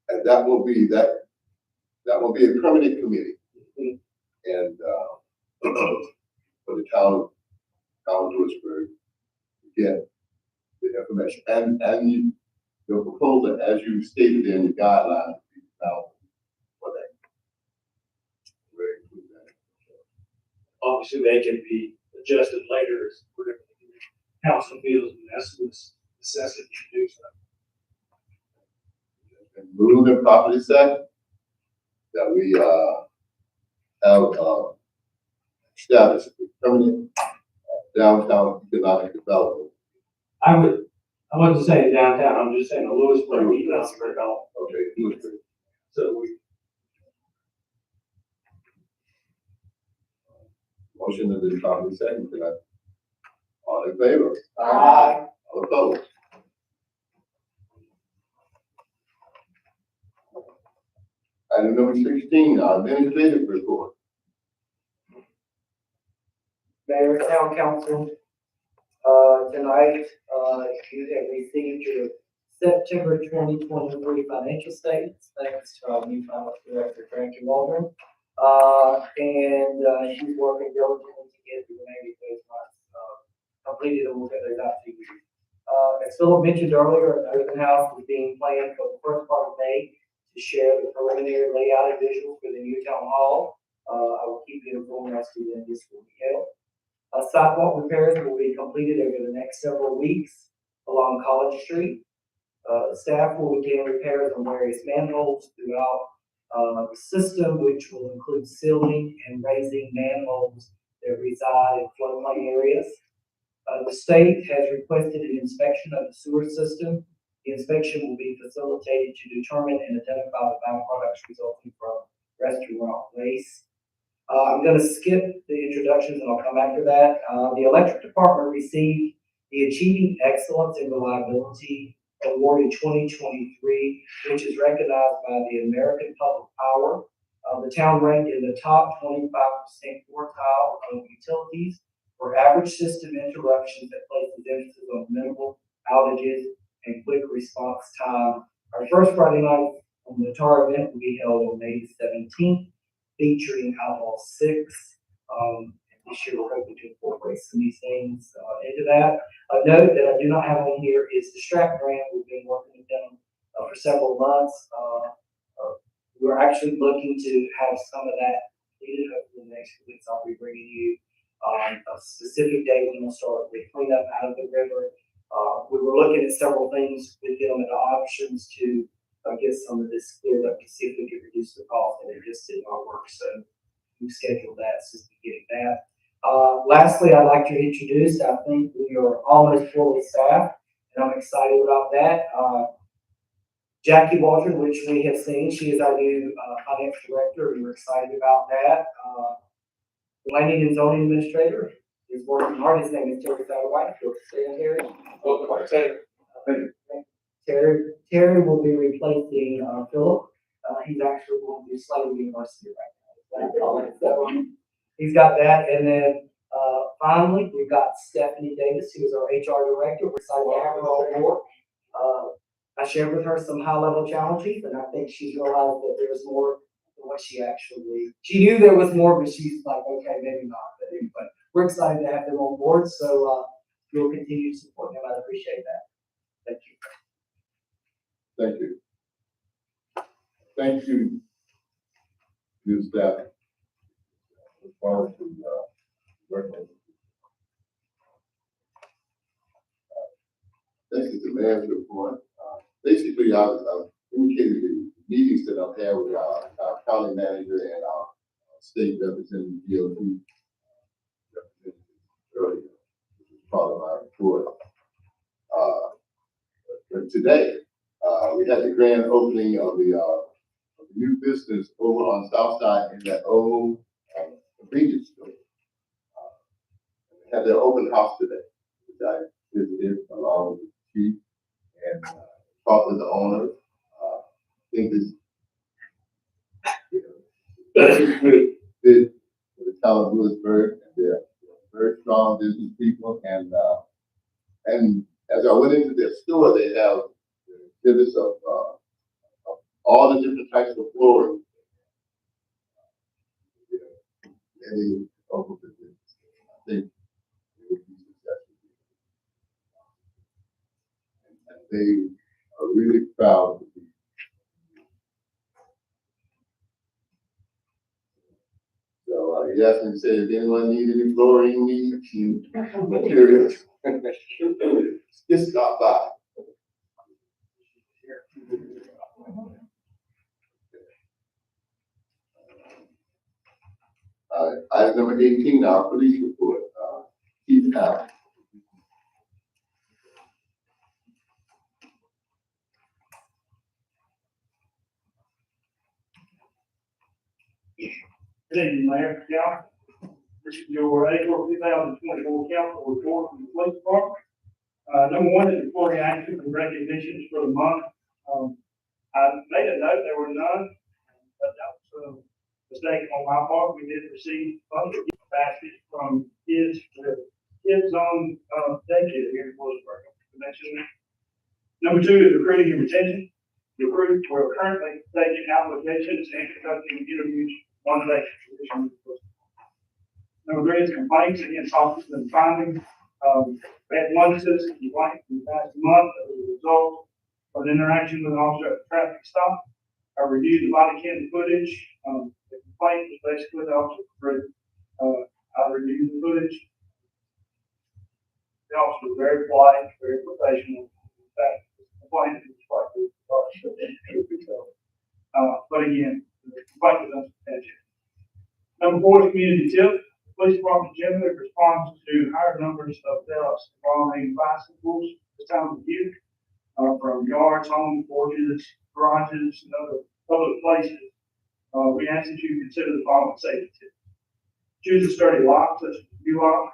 Speaker 2: And that will be a permanent committee. And for the town of Louisburg to get the information. And your proposal, as you stated in the guidelines, for that.
Speaker 7: Obviously, they can be adjust it later as whatever the council feels necessity to do so.
Speaker 2: And moved and properly second that we, have, established a permanent downtown economic development.
Speaker 7: I wasn't saying downtown, I'm just saying a Louisburg economic development.
Speaker 2: Okay, Louisburg.
Speaker 7: So we,
Speaker 2: Motion has been properly second. All in favor?
Speaker 5: Aye.
Speaker 2: All opposed? Item number 16, our administrative report.
Speaker 11: Mayor, Town Council, tonight, you have received your September 2023 financial statements, thanks to our new finance director, Frankie Waldron. She's working diligently to get the remaining phase months, completed, and we'll get those out to you. As Philip mentioned earlier, an open house is being planned for the first part of May to share the preliminary layout and visuals for the new town hall. I will keep you informed as to when this will be held. Sidewalk repairs will be completed over the next several weeks along College Street. Staff will begin repairs on various manholes throughout the system, which will include sealing and raising manholes that reside in floodplain areas. The state has requested an inspection of the sewer system. The inspection will be facilitated to determine and identify the byproducts resulting from restaurant waste. I'm going to skip the introductions and I'll come after that. The electric department received the Achieving Excellence in Reliability Award in 2023, which is recognized by the American Public Power. The town ranked in the top 25% quartile of utilities for average system interruptions that places emphasis on minimal outages and quick response time. Our first Friday night on the TAR event will be held on May 17th. Featuring Outlaw 6. And this year we're hoping to incorporate some of these things into that. A note that I do not have on here is the STRAP grant. We've been working with them for several months. We're actually looking to have some of that completed over the next few weeks. I'll be bringing you a specific day when we'll start the cleanup out of the river. We were looking at several things with them and options to get some of this cleared up to see if we could reduce the cost, and it just did not work. So we scheduled that since we getting that. Lastly, I'd like to introduce, I think we are almost fully staffed, and I'm excited about that. Jackie Waldron, which we have seen, she is our new finance director, and we're excited about that. The planning and zoning administrator is working hard. His name is Terry Satterwhite. He'll stand here.
Speaker 4: Welcome, Taylor.
Speaker 11: Terry will be replacing Philip. He's actually going to Slater University right now. So he's got that. And then finally, we've got Stephanie Davis, who is our HR director. We're excited to have her on board. I shared with her some high-level challenges, and I think she's realized that there's more than what she knew there was more, but she's like, okay, maybe not. But we're excited to have them on board. So you'll continue to support them. I appreciate that. Thank you.
Speaker 2: Thank you. Thank you, new staff. Look forward to working with you. This is the mayor's report. Basically, I've indicated the meetings that I've had with our county manager and our state representative, DOT representative earlier, which is part of our report. But today, we had the grand opening of the new business over on South Side in that old convenience store. They had their open house today, which I visited along with the chief and talked with the owner. I think this fit for the town of Louisburg, and they're very strong business people. And as I went into their store, they have exhibits of all the different types of flooring. Any local business, I think it would be successful. And they are really proud to be. So yes, and say, if anyone need any flooring needs, materials, just stop by. Item number 18, our police report, Chief Allen.
Speaker 3: Good evening, Mayor, Council. This is your April 2024 council report from the police department. Number one is reporting actions and recognitions for the month. I made a note, there were none, but that was a mistake on my part. We did receive a bunch of gift baskets from kids, kids on, daycare here in Louisburg. Number two is recruiting and retention. We're currently taking applications and conducting interviews on the position. Number three is complaints against officers and findings. We had one citizen complaint in the past month as a result of an interaction with an officer at a traffic stop. I reviewed the body cam footage. The complaint was basically the officer. I reviewed the footage. The officer was very polite, very professional. In fact, the complaint was quite good. But again, the complaint was unsubstantiated. Number four is community tip. The police department generally responds to higher numbers of thefts involving bicycles this time of year, from yards, homes, porches, garages, and other public places. We ask that you consider the following safety tips. Choose a sturdy lock, such as a U-lock.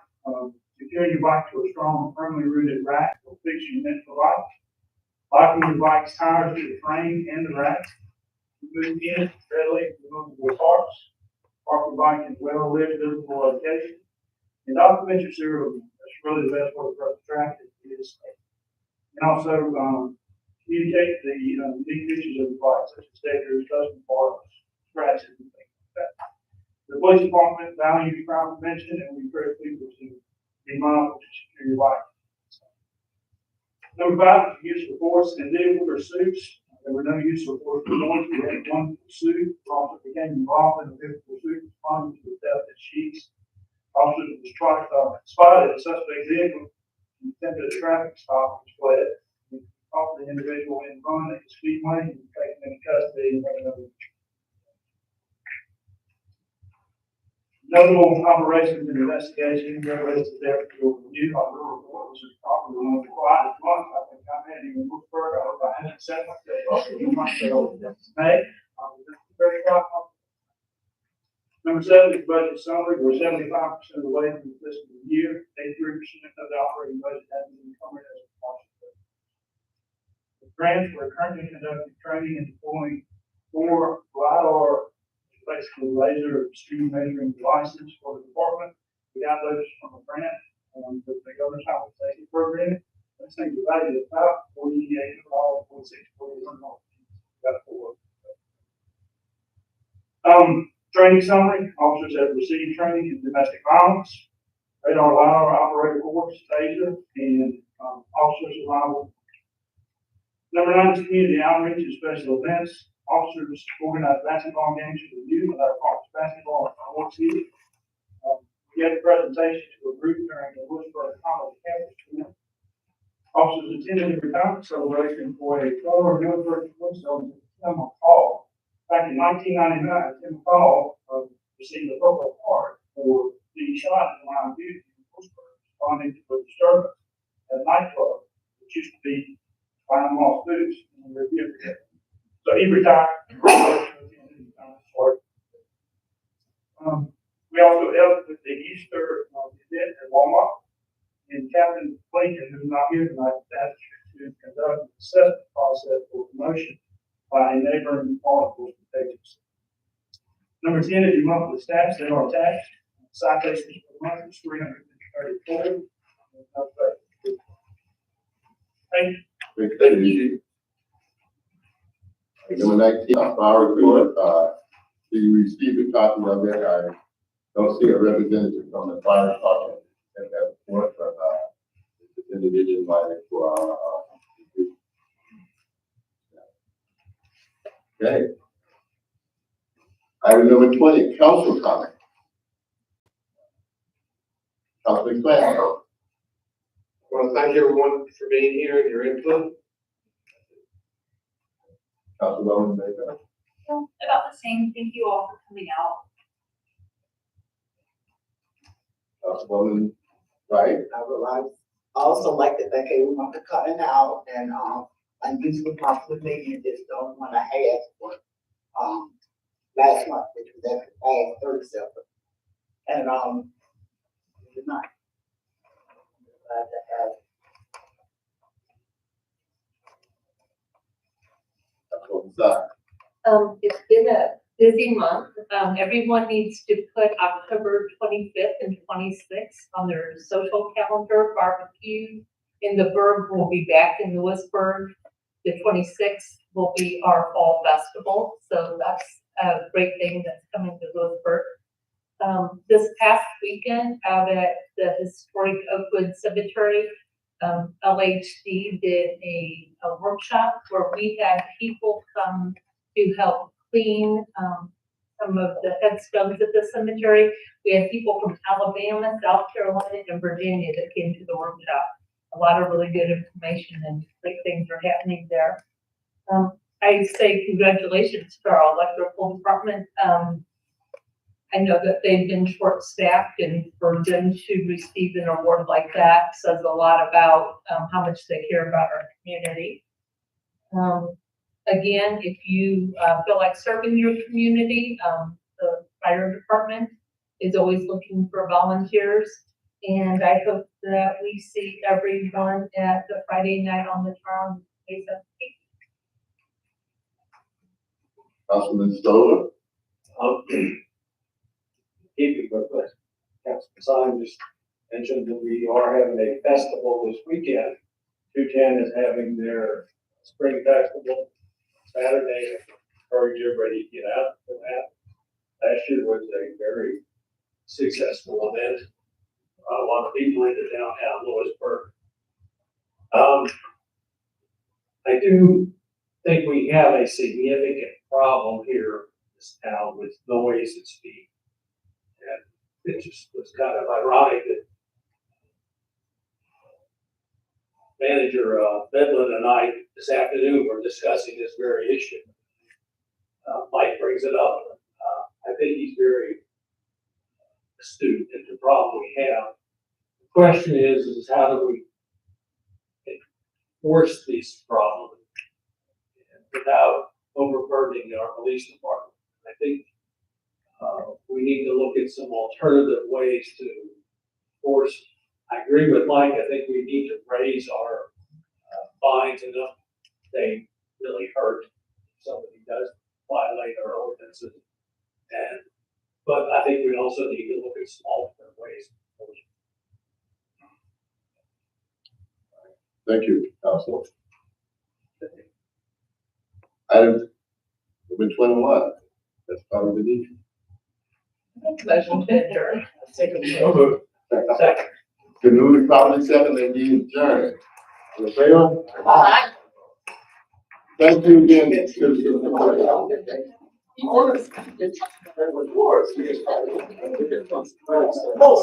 Speaker 3: Secure your bike to a strong, firmly rooted rack or fix your mental life. Locking your bike's tires to the frame and the rack. Remove in readily removable parts. Park your bike in well-lit, visible location. And document your serial number. That's really the best way for us to track it. And also, communicate the unique features of the bike, such as stickers, custom parts, scratches, and things like that. The police department values crime prevention, and we encourage people to be mindful to secure your bike. Number five is use of force in vehicle pursuits. There were no use of force for noise. We had one pursuit. Officer became involved in the vehicle pursuit, responding to the theft at Sheets. Officer was spotted a suspect vehicle and attempted a traffic stop, which fled. We caught the individual in front at the speedway and taken him into custody and taken over. Notable operations and investigations, there was a therapy review on the report, which is probably one of the quietest months I think I've had in Louisburg. I hope I haven't said myself. May. Very proud of. Number seven is budget summary. We're 75% of the way through the fiscal year. 83% of the operating budget has been covered as a partial. The grants, we're currently conducting training and deploying 4 LiDAR, basically laser stream measuring devices for the department. We got those from a grant, the governor's compensation program. This thing is valued at about $48, $46, $41. Training summary. Officers have received training in domestic violence, radar LiDAR operator course, TASER, and officers arrival. Number 9 is community outreach and special events. Officers organize basketball games for the youth with our Parks basketball and sports league. We had a presentation to a group during the Louisburg College campus tour. Officers attended the retirement celebration for a former Louisburg police officer, Tim McCall. Back in 1999, Tim McCall received a Purple Heart for being shot in the line of duty in Louisburg, responding to a disturbance at a nightclub, which used to be Fine Moss Boots in the review. So he retired. We also helped with the Easter event at Walmart. And Captain Lincoln, who's not here tonight, asked to conduct an assessment process for promotion by a neighboring law enforcement agency. Number 10 is your monthly stats. They are attached. Citations per month is 334. Thank you.
Speaker 2: Thank you. Number 19, our fire report. Do you receive a copy of it? I don't see a representative from the fire department at that report, but this individual invited for our okay. Item number 20, council comment. Councilman Clay.
Speaker 4: I want to thank everyone for being here and your input.
Speaker 2: Councilwoman Baker.
Speaker 6: About the same, thank you all for coming out.
Speaker 2: Councilwoman Wright.
Speaker 5: I would like, also like to thank everyone for coming out and, unusual possible meeting, just the only one I had for, last month, which was at the 37th. And, good night. Glad to have.
Speaker 2: Councilwoman Side.
Speaker 8: It's been a busy month. Everyone needs to put October 25th and 26th on their social calendar. Barbecue in the Burg will be back in Louisburg. The 26th will be our fall festival. So that's a great thing that's coming to Louisburg. This past weekend out at the historic Oakwood Cemetery, LHD did a workshop where we had people come to help clean some of the headstones at the cemetery. We had people from Alabama, South Carolina, and Virginia that came to the workshop. A lot of really good information and great things are happening there. I say congratulations to our electrical department. I know that they've been short-staffed, and for them to receive an award like that says a lot about how much they care about our community. Again, if you feel like serving your community, the fire department is always looking for volunteers. And I hope that we see everyone at the Friday night on the town.
Speaker 2: Councilman Stover.
Speaker 3: Keeping with what Councilman Simon just mentioned, that we are having a festival this weekend. 210 is having their spring festival Saturday. Encourage everybody to get out for that. Last year was a very successful event. A lot of people into downtown Louisburg. I do think we have a significant problem here in this town with noise and speed. And it just was kind of ironic that Manager Bedlin and I this afternoon were discussing this very issue. Mike brings it up. I think he's very astute in the problem we have. The question is how do we enforce these problems without overburdening our police department? I think we need to look at some alternative ways to enforce. I agree with Mike. I think we need to raise our fines enough they really hurt if somebody does violate our ordinances. But I think we also need to look at some alternate ways.
Speaker 2: Thank you, Council. Item number 21. That's part of the meeting.
Speaker 8: Motion to adjourn.
Speaker 3: Second.
Speaker 2: Been moved properly second that we adjourn. All in favor?
Speaker 8: Aye.
Speaker 2: Thank you again.
Speaker 5: Oh,